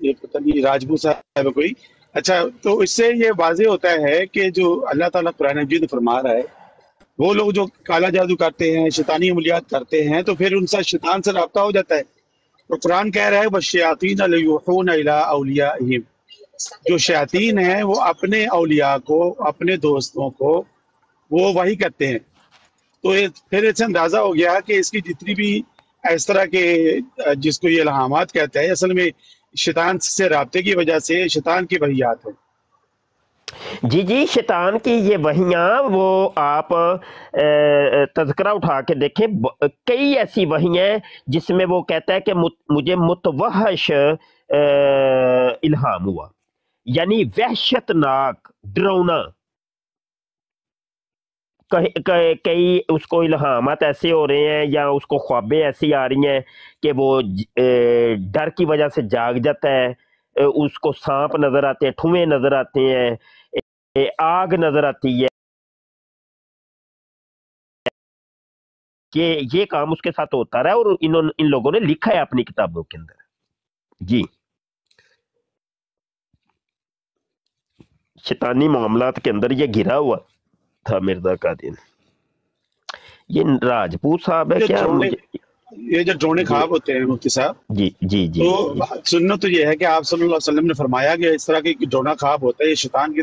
یہ پتہ نہیں راجپوت صاحب کوئی. اچھا تو اس سے یہ واضح ہوتا ہے کہ جو اللہ تعالیٰ قرآن مجید میں فرما رہا ہے وہ لوگ جو کالا جادو کرتے ہیں, شیطانی عملیات کرتے ہیں, تو پھر ان سے شیطان سے رابطہ ہو جاتا ہے. تو قرآن کہہ رہا ہے وَالشَّيَاطِينَ لَيُوحُونَ إِلَىٰ أَوْلِيَائِهِمْ, جو شیاطین ہیں وہ اپنے اولیاء کو, اپنے دوستوں کو وہ وحی کرتے ہیں. تو پھر اس سے اندازہ ہو گیا کہ اس کی جتنی بھی اس طرح کے جس کو یہ الہامات کہتے ہیں اصل میں شیطان سے رابطے کی وجہ سے شیطان کی وحیات ہیں. جی جی شیطان کی یہ وحیاں وہ آپ تذکرہ اٹھا کے دیکھیں, کئی ایسی وحیاں ہیں جس میں وہ کہتا ہے کہ مجھے متوحش الہام ہوا, یعنی وحشت ناک ڈرونا. کئی اس کو الہامات ایسے ہو رہے ہیں یا اس کو خوابیں ایسی آ رہی ہیں کہ وہ ڈر کی وجہ سے جاگ جاتا ہے, اس کو سانپ نظر آتے ہیں, ٹھوئیں نظر آتے ہیں, آگ نظر آتی ہے, کہ یہ کام اس کے ساتھ ہوتا رہا ہے. اور ان لوگوں نے لکھا ہے اپنی کتابوں کے اندر. جی شیطانی معاملات کے اندر یہ گھرا ہوا تھا مرزا قادیانی. یہ راجپوت صاحب ہے کیا؟ یہ جو ڈرونے خواب ہوتے ہیں مفتی صاحب, جی جی جی, تو سننا تو یہ ہے کہ آپ صلی اللہ علیہ وسلم نے فرمایا کہ اس طرح کی ڈرونا خواب ہوتا ہے, یہ شیطان کی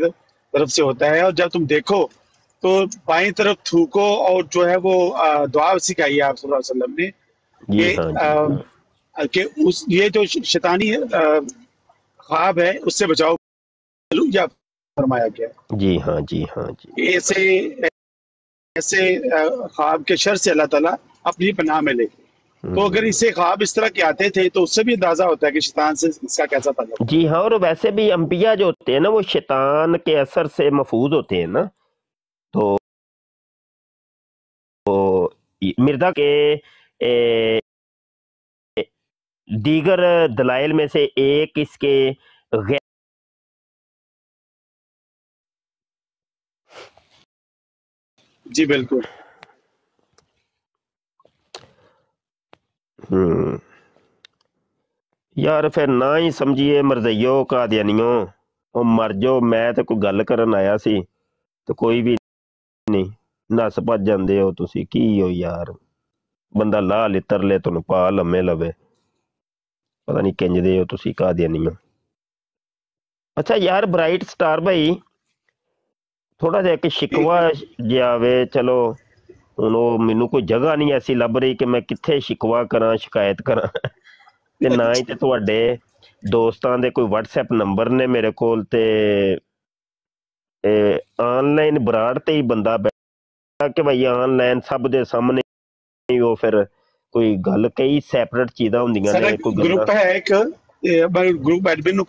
طرف سے ہوتا ہے. اور جب تم دیکھو تو بائیں طرف تھوکو, اور جو ہے وہ دعا سکھائی ہے آپ صلی اللہ علیہ وسلم نے کہ یہ جو شیطانی خواب ہے اس سے بچاؤ یا فرمایا گیا. جی ہاں جی ہاں جی, ایسے خواب کے شر سے اللہ تعالیٰ اپنی پناہ میں لے. تو اگر اسے خواب اس طرح کے آتے تھے تو اس سے بھی اندازہ ہوتا ہے کہ شیطان سے اس کا کیسا تعلق. جی ہاں, اور ویسے بھی انبیاء جو ہوتے ہیں نا وہ شیطان کے اثر سے محفوظ ہوتے ہیں نا. تو مرزا کے دیگر دلائل میں سے ایک اس کے جی بالکل. یار پھر نہ ہی سمجھیے مرزائیو قادیانیوں, او مر جو, میں تو کوئی گل کرن آیا سی تو کوئی بھی نہیں, نس بھج جاندے ہو تسی. کی ہو یار, بندہ لا لتر لے تنوں پا لمے لوے, پتہ نہیں کنج دے ہو تسی قادیانیوں. اچھا یار برائٹ سٹار بھائی, تھوڑا جہا ایک شکوا جہا وے, چلو ہن او مینوں کوئی جگہ نہیں ایسی لب رہی کہ میں کتھے شکوا کراں, شکایت کراں. تے نہ ہی تے تواڈے دوستاں دے کوئی واٹس ایپ نمبر نے میرے کول, تے آن لائن براڈ تے ہی بندہ بیٹھا کہ بھائی آن لائن سب دے سامنے وہ پھر کوئی گل, کئی سیپریٹ چیزاں ہوندیاں نے. کوئی گروپ ہے ایک, گروپ ایڈمن نوں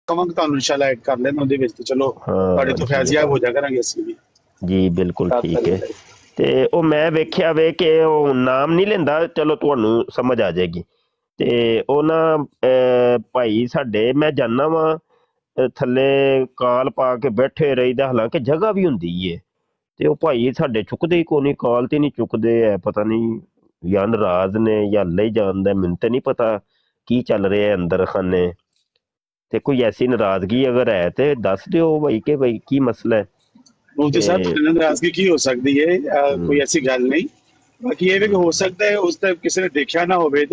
کہاں کہ تانوں انشاءاللہ ایڈ کر لینا اودے وچ, چلو تواڈے تو فیضیاب ہو جا کراں گے اسی بھی. جی بالکل ٹھیک ہے. تے او میں ویکھیا وے کہ او نام نہیں لیندا, چلو تانوں سمجھ آ جائے گی. تے او نا بھائی ساڈے میں جاننا وا ਥੱਲੇ ਕਾਲ ਪਾ ਕੇ ਬੈਠੇ ਰਹੀਦਾ, ਹਾਲਾਂਕਿ ਜਗ੍ਹਾ ਵੀ ਹੁੰਦੀ ਏ, ਤੇ ਉਹ ਭਾਈ ਸਾਡੇ ਚੁੱਕਦੇ ਹੀ ਕੋਈ ਨਹੀਂ, ਕਾਲ ਤੇ ਨਹੀਂ ਚੁੱਕਦੇ ਹੈ, ਪਤਾ ਨਹੀਂ ਜਾਂ ਨਾਰਾਜ਼ ਨੇ ਜਾਂ ਲੈ ਜਾਂਦਾ, ਮੈਨੂੰ ਤੇ ਨਹੀਂ ਪਤਾ ਕੀ ਚੱਲ ਰਿਹਾ ਹੈ ਅੰਦਰ ਖਾਨੇ। ਤੇ ਕੋਈ ਐਸੀ ਨਾਰਾਜ਼ਗੀ ਅਗਰ ਹੈ ਤੇ ਦੱਸ ਦਿਓ ਭਾਈ ਕਿ ਭਾਈ ਕੀ ਮਸਲਾ ਹੈ। ਮੁਫਤੀ ਸਾਹਿਬ ਨਾਰਾਜ਼ਗੀ ਕੀ ਹੋ ਸਕਦੀ ਹੈ? ਕੋਈ ਐਸੀ ਗੱਲ ਨਹੀਂ, ਬਾਕੀ ਇਹ ਵੀ ਹੋ ਸਕਦਾ ਹੈ ਉਸ ਤੇ ਕਿਸੇ ਨੇ ਦੇਖਿਆ ਨਾ ਹੋਵੇ।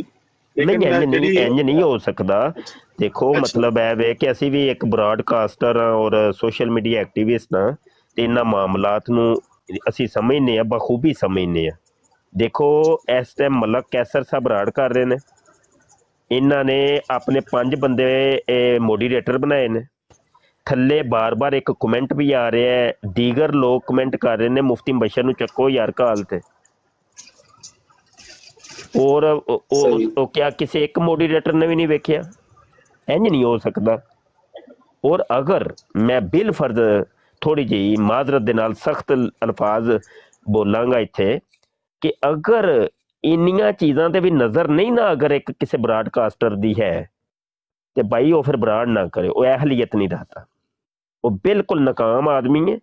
ਨਹੀਂ ਇੰਜ ਨਹੀਂ ਹੋ ਸਕਦਾ। ਦੇਖੋ ਮਤਲਬ ਇਹ ਵੇ ਕਿ ਅਸੀਂ ਵੀ ਇੱਕ ਬ੍ਰਾਡਕਾਸਟਰ ਹਾਂ ਔਰ ਸੋਸ਼ਲ ਮੀਡੀਆ ਐਕਟਿਵਿਸਟ ਹਾਂ, ਤੇ ਇਹਨਾਂ ਮਾਮਲਾਤ ਨੂੰ ਅਸੀਂ ਸਮਝਦੇ ਹਾਂ, ਬਖੂਬੀ ਸਮਝਦੇ ਹਾਂ। ਦੇਖੋ ਇਸ ਟਾਈਮ ਮਲਕ ਕੈਸਰ ਸਾਹਿਬ ਰਾੜ ਕਰ ਰਹੇ ਨੇ, ਇਹਨਾਂ ਨੇ ਆਪਣੇ 5 ਬੰਦੇ ਮੋਡੀਰੇਟਰ ਬਣਾਏ ਨੇ। ਥੱਲੇ ਬਾਰ-ਬਾਰ ਇੱਕ ਕਮੈਂਟ ਵੀ ਆ ਰਿਹਾ ਹੈ, ਦੀਗਰ ਲੋਕ ਕਮੈਂਟ ਕਰ ਰਹੇ ਨੇ ਮੁਫਤੀ ਮੁਬਸ਼ਰ ਨੂੰ ਚੱਕੋ ਯਾਰ ਕਾਲ ਤੇ। ਔਰ ਉਹ ਕਿਆ ਕਿਸੇ ਇੱਕ ਮੋਡੀਰੇਟਰ ਨੇ ਵੀ ਨਹੀਂ ਵੇਖਿਆ? ਇੰਝ ਨਹੀਂ ਹੋ ਸਕਦਾ। ਔਰ ਅਗਰ ਮੈਂ ਬਿਲ ਫਰਜ਼ ਥੋੜ੍ਹੀ ਜਿਹੀ ਮਾਜ਼ਰਤ ਦੇ ਨਾਲ ਸਖਤ ਅਲਫਾਜ਼ ਬੋਲਾਂਗਾ ਇੱਥੇ ਕਿ ਅਗਰ ਇੰਨੀਆਂ ਚੀਜ਼ਾਂ ਤੇ ਵੀ ਨਜ਼ਰ ਨਹੀਂ ਨਾ ਅਗਰ ਇੱਕ ਕਿਸੇ ਬਰਾਡਕਾਸਟਰ ਦੀ ਹੈ ਤੇ ਭਾਈ ਉਹ ਫਿਰ ਬਰਾਡ ਨਾ ਕਰੇ, ਉਹ ਅਹਲੀਅਤ ਨਹੀਂ ਰੱਖਦਾ, ਉਹ ਬਿਲਕੁਲ ਨਾਕਾਮ ਆਦਮੀ ਹੈ,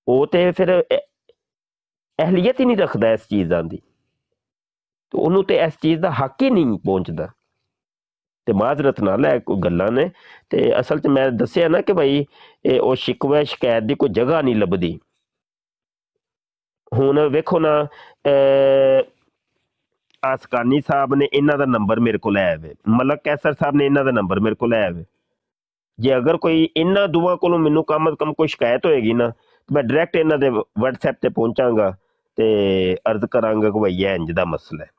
ਉਹ ਤੇ ਫਿਰ ਅਹਲੀਅਤ ਹੀ ਨਹੀਂ ਰੱਖਦਾ ਇਸ ਚੀਜ਼ਾਂ ਦੀ, ਤੇ ਉਹਨੂੰ ਤੇ ਇਸ ਚੀਜ਼ ਦਾ ਹੱਕ ਹੀ ਨਹੀਂ ਪਹੁੰਚਦਾ। ਤੇ ਮਾਜ਼ਰਤ ਨਾਲ ਇਹ ਕੋਈ ਗੱਲਾਂ ਨੇ। ਤੇ ਅਸਲ 'ਚ ਮੈਂ ਦੱਸਿਆ ਨਾ ਕਿ ਭਾਈ ਉਹ ਸ਼ਿਕਵਾ ਸ਼ਿਕਾਇਤ ਦੀ ਕੋਈ ਜਗ੍ਹਾ ਨਹੀਂ ਲੱਭਦੀ। ਹੁਣ ਵੇਖੋ ਨਾ ਆਸਕਾਨੀ ਸਾਹਿਬ ਨੇ ਇਹਨਾਂ ਦਾ ਨੰਬਰ ਮੇਰੇ ਕੋਲ ਆਇਆ ਵੇ, ਮਲਕ ਕੈਸਰ ਸਾਹਿਬ ਨੇ ਇਹਨਾਂ ਦਾ ਨੰਬਰ ਮੇਰੇ ਕੋਲ ਆਇਆ ਵੇ। ਜੇ ਅਗਰ ਕੋਈ ਇਹਨਾਂ ਦੋਵਾਂ ਕੋਲੋਂ ਮੈਨੂੰ ਕਮ ਅਜ਼ ਕਮ ਕੋਈ ਸ਼ਿਕਾਇਤ ਹੋਏਗੀ ਨਾ, ਮੈਂ ਡਾਇਰੈਕਟ ਇਹਨਾਂ ਦੇ ਵਟਸਐਪ ਤੇ ਪਹੁੰਚਾਂਗਾ ਤੇ ਅਰਜ਼ ਕਰਾਂਗਾ ਕਿ ਭਾਈ ਇੰਜ ਦਾ ਮਸਲਾ ਹੈ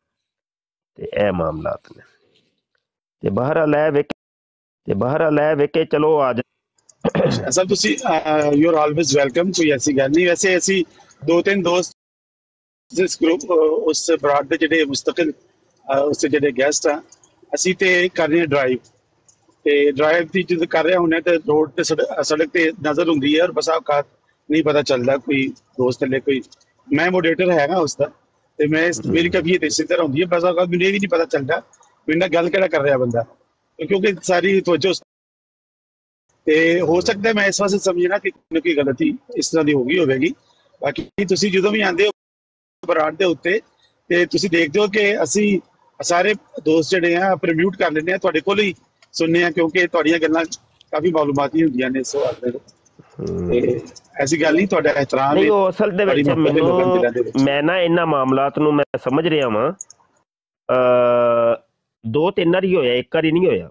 ਤੇ ਇਹ ਮਾਮਲਾਤ ਨੇ। ਤੇ ਬਹਰਹਾਲ ਇਹ ਵੇਖੇ ਚਲੋ ਆ ਜਾ ਸਰ ਤੁਸੀਂ ਯੂ ਆਰ ਆਲਵੇਜ਼ ਵੈਲਕਮ, ਕੋਈ ਐਸੀ ਗੱਲ ਨਹੀਂ। ਵੈਸੇ ਅਸੀਂ 2-3 ਦੋਸਤ ਇਸ ਗਰੁੱਪ ਉਸ ਬਰਾਡ ਦੇ ਜਿਹੜੇ ਮੁਸਤਕਿਲ ਉਸ ਦੇ ਜਿਹੜੇ ਗੈਸਟ ਆ, ਅਸੀਂ ਤੇ ਕਰ ਰਹੇ ਹਾਂ ਡਰਾਈਵ, ਤੇ ਡਰਾਈਵ ਦੀ ਜਦੋਂ ਕਰ ਰਹੇ ਹੁੰਦੇ ਤੇ ਰੋਡ ਤੇ ਸੜਕ ਤੇ ਨਜ਼ਰ ਹੁੰਦੀ ਹੈ ਔਰ ਬਸ ਔਕਾਤ ਨਹੀਂ ਪਤਾ ਚੱਲਦਾ ਕੋਈ ਦੋਸਤ ਲੈ ਕੋਈ। ਮੈਂ ਮੋਡਰੇਟਰ ਹੈਗਾ ਉਸ ਦਾ, ਤੇ ਮੈਂ ਮੇਰੀ ਕਬੀਅਤ ਇਸੇ ਤਰ੍ਹਾਂ ਹੁੰਦੀ ਹੈ, ਬਸ ਔਕਾਤ ਮੈਨੂੰ ਇਹ ਵੀ ਨਹੀਂ ਪਤਾ ਚੱਲਦਾ ਮੇਰੇ ਨਾਲ ਗੱਲ ਕਿਹੜਾ ਕਰ ਰਿਹਾ ਬੰਦਾ, ਕਿਉਂਕਿ ਸਾਰੀ ਤਵੱਜੋ। ਤੇ ਹੋ ਸਕਦਾ ਮੈਂ ਇਸ ਵਾਸਤੇ ਸਮਝਣਾ ਕਿ ਕੋਈ ਗਲਤੀ ਇਸ ਤਰ੍ਹਾਂ ਦੀ ਹੋ ਗਈ ਹੋਵੇਗੀ। ਬਾਕੀ ਤੁਸੀਂ ਜਦੋਂ ਵੀ ਆਉਂਦੇ ਹੋ ਬਰਾਡ ਦੇ ਉੱਤੇ ਤੇ ਤੁਸੀਂ ਦੇਖਦੇ ਹੋ ਕਿ ਅਸੀਂ ਸਾਰੇ ਦੋਸਤ ਜਿਹੜੇ ਆ ਪ੍ਰਮਿਊਟ ਕਰ ਲੈਂਦੇ ਆ, ਤੁਹਾਡੇ ਕੋਲ ਹੀ ਸੁਣਨੇ ਆ, ਕਿਉਂਕਿ ਤੁਹਾਡੀਆਂ ਗੱਲਾਂ ਕਾਫੀ ਮਾਲੂਮਾਤੀ ਹੁੰਦੀਆਂ ਨੇ। ਸੋ ਤੇ ਐਸੀ ਗੱਲ ਨਹੀਂ, ਤੁਹਾਡਾ ਇਹਤਰਾਮ ਨਹੀਂ। ਉਹ ਅਸਲ ਦੇ ਵਿੱਚ ਮੈਨੂੰ ਮੈਂ ਨਾ ਇਹਨਾਂ ਮਾਮਲਾਤ ਨੂੰ ਮੈਂ ਸਮਝ ਰਿਹਾ ਵਾਂ। 2-3 ਵਾਰੀ ਹੋਇਆ, ਇੱਕ ਵਾਰੀ ਨਹੀਂ ਹੋਇਆ,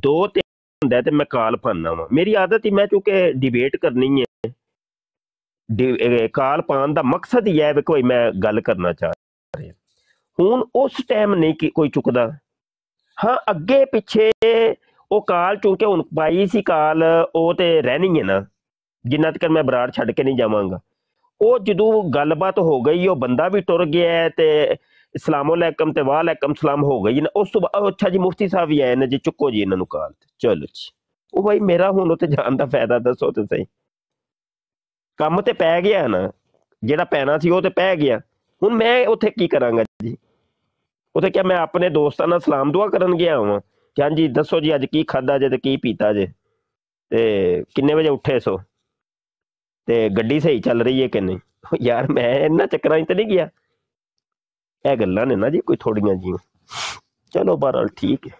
2-3 ਹੁੰਦਾ ਤੇ ਮੈਂ ਕਾਲ ਪਾਉਂਦਾ ਵਾਂ। ਮੇਰੀ ਆਦਤ ਹੀ, ਮੈਂ ਚੂੰਕਿ ਡਿਬੇਟ ਕਰਨੀ ਹੈ, ਕਾਲ ਪਾਉਣ ਦਾ ਮਕਸਦ ਹੀ ਹੈ ਵੀ ਕੋਈ ਮੈਂ ਗੱਲ ਕਰਨਾ ਚਾਹ ਰਿਹਾ। ਹੁਣ ਉਸ ਟਾਈਮ ਨਹੀਂ ਕੋਈ ਚੁੱਕਦਾ। ਹਾਂ ਅੱਗੇ ਪਿੱਛੇ ਉਹ ਕਾਲ ਚੂੰਕਿ ਹੁਣ ਪਾਈ ਸੀ ਕਾਲ, ਉਹ ਤੇ ਰਹਿਣੀ ਹੈ ਨਾ ਜਿੰਨਾ ਤੱਕ ਮੈਂ ਬਰਾੜ ਛੱਡ ਕੇ ਨਹੀਂ ਜਾਵਾਂਗਾ। ਉਹ ਜਦੋਂ ਗੱਲਬਾਤ ਹੋ ਗਈ, ਉਹ ਬੰਦਾ ਵੀ ਟੁਰ ਗਿਆ ਤੇ ਅਸਲਾਮੁਅਲੈਕਮ ਤੇ ਵਾਲੈਕਮ ਸਲਾਮ ਹੋ ਗਈ ਨਾ, ਉਸ ਤੋਂ ਬਾਅਦ ਅੱਛਾ ਜੀ ਮੁਫਤੀ ਸਾਹਿਬ ਵੀ ਆਏ ਨੇ ਜੀ, ਚੁੱਕੋ ਜੀ ਇਹਨਾਂ ਨੂੰ ਕਾਲ ਤੇ, ਚਲੋ ਜੀ। ਉਹ ਭਾਈ ਮੇਰਾ ਹੁਣ ਉੱਥੇ ਜਾਣ ਦਾ ਫਾਇਦਾ ਦੱਸੋ ਤੇ ਸਹੀ। ਕੰਮ ਤੇ ਪੈ ਗਿਆ ਨਾ, ਜਿਹੜਾ ਪੈਣਾ ਸੀ ਉਹ ਤੇ ਪੈ ਗਿਆ। ਹੁਣ ਮੈਂ ਉੱਥੇ ਕੀ ਕਰਾਂਗਾ ਜੀ? ਉੱਥੇ ਕਿਹਾ ਮੈਂ ਆਪਣੇ ਦੋਸਤਾਂ ਨਾਲ ਸਲਾਮ ਦੁਆ ਕਰਨ ਗਿਆ ਵਾਂ ਕਿ ਹਾਂਜੀ ਦੱਸੋ ਜੀ ਅੱਜ ਕੀ ਖਾਧਾ ਜੇ ਤੇ ਕੀ ਪੀਤਾ ਜੇ ਤੇ ਕਿੰਨੇ ਵਜੇ ਉੱਠੇ ਸੋ ਤੇ ਗੱਡੀ ਸਹੀ ਚੱਲ ਰਹੀ ਹੈ ਕਿ ਨਹੀਂ? ਯਾਰ ਮੈਂ ਇਹਨਾਂ ਚੱਕਰਾਂ 'ਚ ਤੇ ਨਹੀਂ ਗਿਆ। ਇਹ ਗੱਲਾਂ ਨੇ ਨਾ ਜੀ ਕੋਈ ਥੋੜੀਆਂ ਜਿਹੀਆਂ। ਚਲੋ ਬਹਰਹਾਲ ਠੀਕ ਹੈ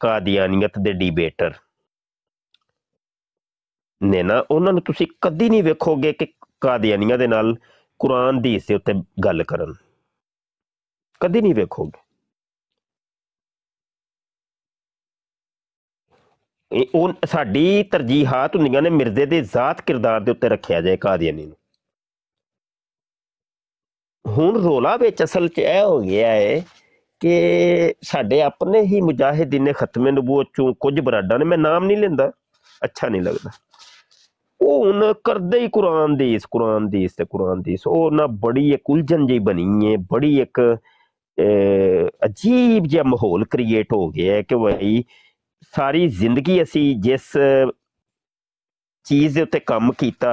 ਕਾਦੀਆਨੀਅਤ ਦੇ ਡਿਬੇਟਰ ਨੇ ਨਾ, ਉਹਨਾਂ ਨੂੰ ਤੁਸੀਂ ਕਦੀ ਨਹੀਂ ਵੇਖੋਗੇ ਕਿ ਕਾਦੀਆਨੀਆਂ ਦੇ ਨਾਲ ਕੁਰਾਨ ਦੀ ਹਿੱਸੇ ਉੱਤੇ ਗੱਲ ਕਰਨ, ਕਦੀ ਨਹੀਂ ਵੇਖੋਗੇ। ਉਹ ਸਾਡੀ ਤਰਜੀਹਾਤ ਹੁੰਦੀਆਂ ਨੇ ਮਿਰਜ਼ੇ ਦੇ ਜ਼ਾਤ ਕਿਰਦਾਰ ਦੇ ਉੱਤੇ ਰੱਖਿਆ ਜਾਏ ਕਾਦੀਆਨੀ ਨੂੰ। ਹੁਣ ਰੋਲਾ ਵਿੱਚ ਅਸਲ 'ਚ ਇਹ ਹੋ ਗਿਆ ਹੈ کہ ਸਾਡੇ ਆਪਣੇ ਹੀ ਮੁਜਾਹਿਦੀਨ ਖਤਮੇ ਨਬੂਵਤ ਚੋਂ ਕੁਝ ਬਰਾਡਾਂ ਨੇ, ਮੈਂ ਨਾਮ ਨਹੀਂ ਲੈਂਦਾ, ਅੱਛਾ ਨਹੀਂ ਲੱਗਦਾ, ਉਹ ਹੁਣ ਕਰਦੇ ਹੀ ਕੁਰਾਨ ਦੀ ਤੇ ਕੁਰਾਨ ਦੀ ਉਹ ਨਾ ਬੜੀ ਇੱਕ ਉਲਝਣ ਜਿਹੀ ਬਣੀ ਹੈ, ਬੜੀ ਇੱਕ ਅਜੀਬ ਜਿਹਾ ਮਾਹੌਲ ਕ੍ਰੀਏਟ ਹੋ ਗਿਆ ਹੈ ਕਿ ਭਾਈ ਸਾਰੀ ਜ਼ਿੰਦਗੀ ਅਸੀਂ ਜਿਸ ਚੀਜ਼ ਦੇ ਉੱਤੇ ਕੰਮ ਕੀਤਾ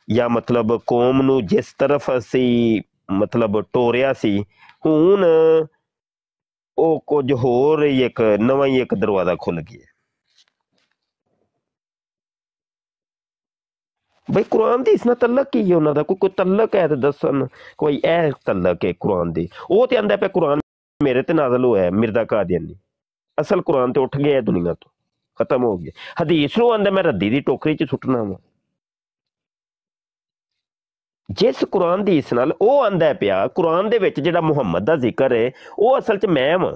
ਜਾਂ ਮਤਲਬ ਕੌਮ ਨੂੰ ਜਿਸ ਤਰਫ ਅਸੀਂ ਮਤਲਬ ਟੋਰਿਆ ਸੀ, ਹੁਣ ਉਹ ਕੁਝ ਹੋਰ ਹੀ ਇੱਕ ਨਵਾਂ ਹੀ ਇੱਕ ਦਰਵਾਜ਼ਾ ਖੁੱਲ ਗਿਆ। ਬਈ ਕੁਰਾਨ ਦੀ ਇਸ ਨਾਲ ਤਲਕ ਕੀ ਹੈ ਉਹਨਾਂ ਦਾ? ਕੋਈ ਤਲਕ ਹੈ ਤੇ ਦੱਸਣ, ਕੋਈ ਇਹ ਤਲਕ ਹੈ ਕੁਰਾਨ ਦੀ। ਉਹ ਤੇ ਆਂਦਾ ਪਿਆ ਕੁਰਾਨ ਮੇਰੇ ਤੇ ਨਾਜ਼ਲ ਹੋਇਆ, ਮਿਰਜ਼ਾ ਕਾਦੀਆਨੀ। ਅਸਲ ਕੁਰਾਨ ਤੇ ਉੱਠ ਗਿਆ ਦੁਨੀਆ ਤੋਂ, ਖਤਮ ਹੋ ਗਿਆ। ਹਦੀਸ ਨੂੰ ਆਂਦਾ ਮੈਂ ਰੱਦੀ ਦੀ ਟੋਕਰੀ 'ਚ ਸੁੱਟਣਾ ਵਾ। ਜਿਸ ਕੁਰਾਨ ਦੀ ਇਸ ਨਾਲ ਉਹ ਆਂਦਾ ਪਿਆ ਕੁਰਾਨ ਦੇ ਵਿੱਚ ਜਿਹੜਾ ਮੁਹੰਮਦ ਦਾ ਜ਼ਿਕਰ ਹੈ ਉਹ ਅਸਲ 'ਚ ਮੈਂ ਵਾਂ।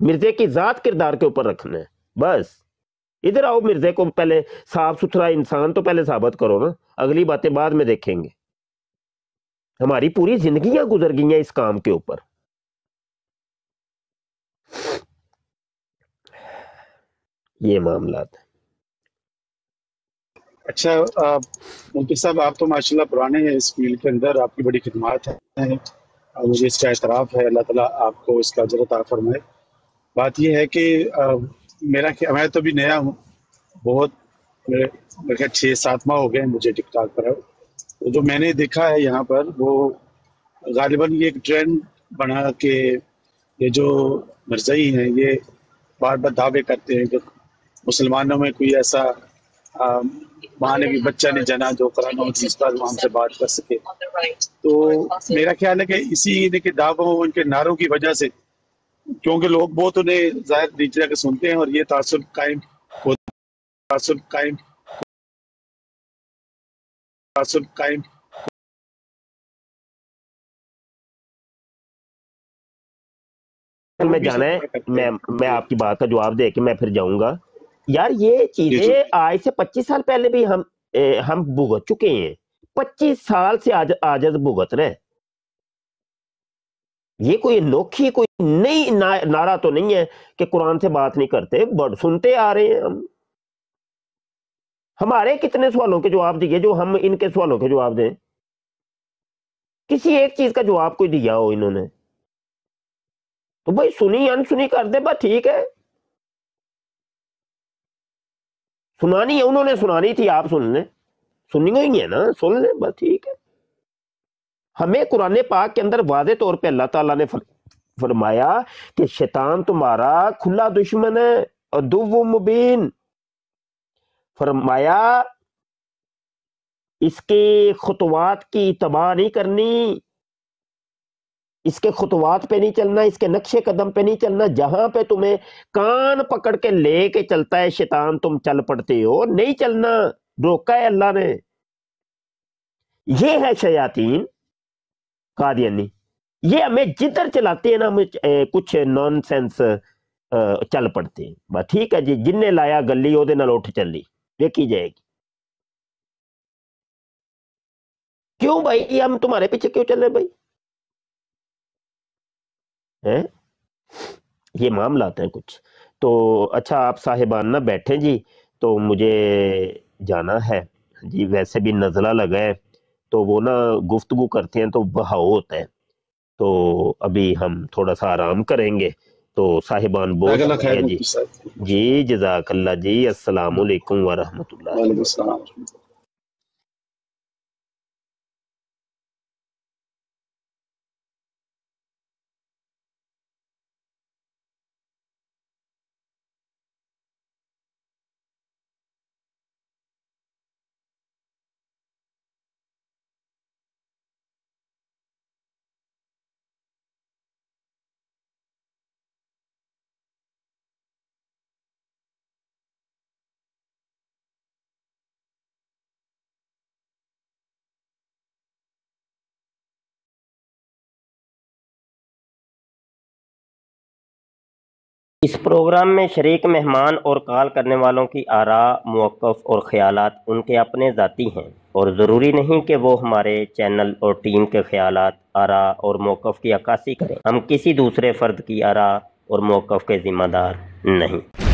مرزے کی ذات کردار کے اوپر رکھنا ہے بس. ادھر آؤ، مرزے کو پہلے صاف ستھرا انسان تو پہلے ثابت کرو نا، اگلی باتیں بعد میں دیکھیں گے. ہماری پوری زندگیاں گزر گئی ہیں اس کام کے اوپر. یہ معاملات ہیں. اچھا مفتی صاحب، آپ تو ماشاءاللہ پرانے ہیں اس فیلڈ کے اندر، آپ کی بڑی خدمات ہیں، مجھے اس کا اعتراف ہے. اللہ تعالیٰ آپ کو اس کا اجر عطا فرمائے. بات یہ ہے کہ میں تو بھی نیا ہوں، بہت میرے خیال 6-7 ماہ ہو گئے ہیں مجھے ٹک ٹاک پر. تو جو میں نے دیکھا ہے یہاں پر، وہ غالباً یہ ایک ٹرینڈ بنا کہ یہ جو مرزائی ہیں یہ بار بار دعوے کرتے ہیں کہ مسلمانوں میں کوئی ایسا ماں نے بھی بچہ نہیں جنا جو قرآن و حدیث پر ہم سے بات کر سکے. تو میرا خیال ہے کہ اسی کے دعووں، ان کے نعروں کی وجہ سے، کیونکہ لوگ بہت انہیں ظاہر نیچے کے سنتے ہیں اور یہ تعصب قائم میں جانا ہے. میں آپ کی بات کا جواب دے کے میں پھر جاؤں گا. یار یہ چیزیں آج سے 25 سال پہلے بھی ہم بھگت چکے ہیں. 25 سال سے آجز بھگت رہے. یہ کوئی انوکھی کوئی نئی نعرہ تو نہیں ہے کہ قرآن سے بات نہیں کرتے، بڑھ سنتے آ رہے ہیں ہم. ہمارے کتنے سوالوں کے جواب دیے جو ہم ان کے سوالوں کے جواب دیں؟ کسی ایک چیز کا جواب کوئی دیا ہو انہوں نے تو بھائی سنی انسنی کر دے. بس ٹھیک ہے، سنانی ہے انہوں نے، سنانی تھی، آپ سن لیں. سننی ہوئی ہے نا، سن لیں، بس ٹھیک ہے. ہمیں قرآن پاک کے اندر واضح طور پہ اللہ تعالیٰ نے فرمایا کہ شیطان تمہارا کھلا دشمن ہے، عدو مبین. فرمایا اس کے خطوات کی اتباع نہیں کرنی، اس کے خطوات پہ نہیں چلنا، اس کے نقش قدم پہ نہیں چلنا. جہاں پہ تمہیں کان پکڑ کے لے کے چلتا ہے شیطان، تم چل پڑتے ہو، نہیں چلنا، روکا ہے اللہ نے. یہ ہے شیاطین قادیانی. یہ ہمیں جدھر چلاتے ہیں نا، ہمیں کچھ نان سینس چل پڑتے ہیں. بس ٹھیک ہے جی، جن نے لایا گلی وہ اٹھ چلی، دیکھی جائے گی. کیوں بھائی ہم تمہارے پیچھے کیوں چلے بھائی؟ یہ معاملات ہیں کچھ. تو اچھا آپ صاحبان نہ بیٹھیں جی، تو مجھے جانا ہے جی. ویسے بھی نزلہ لگا ہے تو وہ نا گفتگو کرتے ہیں تو بہاؤ ہوتا ہے، تو ابھی ہم تھوڑا سا آرام کریں گے. تو صاحبان بہت شکریہ جی. جی جزاک اللہ جی. السلام علیکم ورحمۃ اللہ. اس پروگرام میں شریک مہمان اور کال کرنے والوں کی آراء، موقف اور خیالات ان کے اپنے ذاتی ہیں اور ضروری نہیں کہ وہ ہمارے چینل اور ٹیم کے خیالات، آراء اور موقف کی عکاسی کریں. ہم کسی دوسرے فرد کی آراء اور موقف کے ذمہ دار نہیں.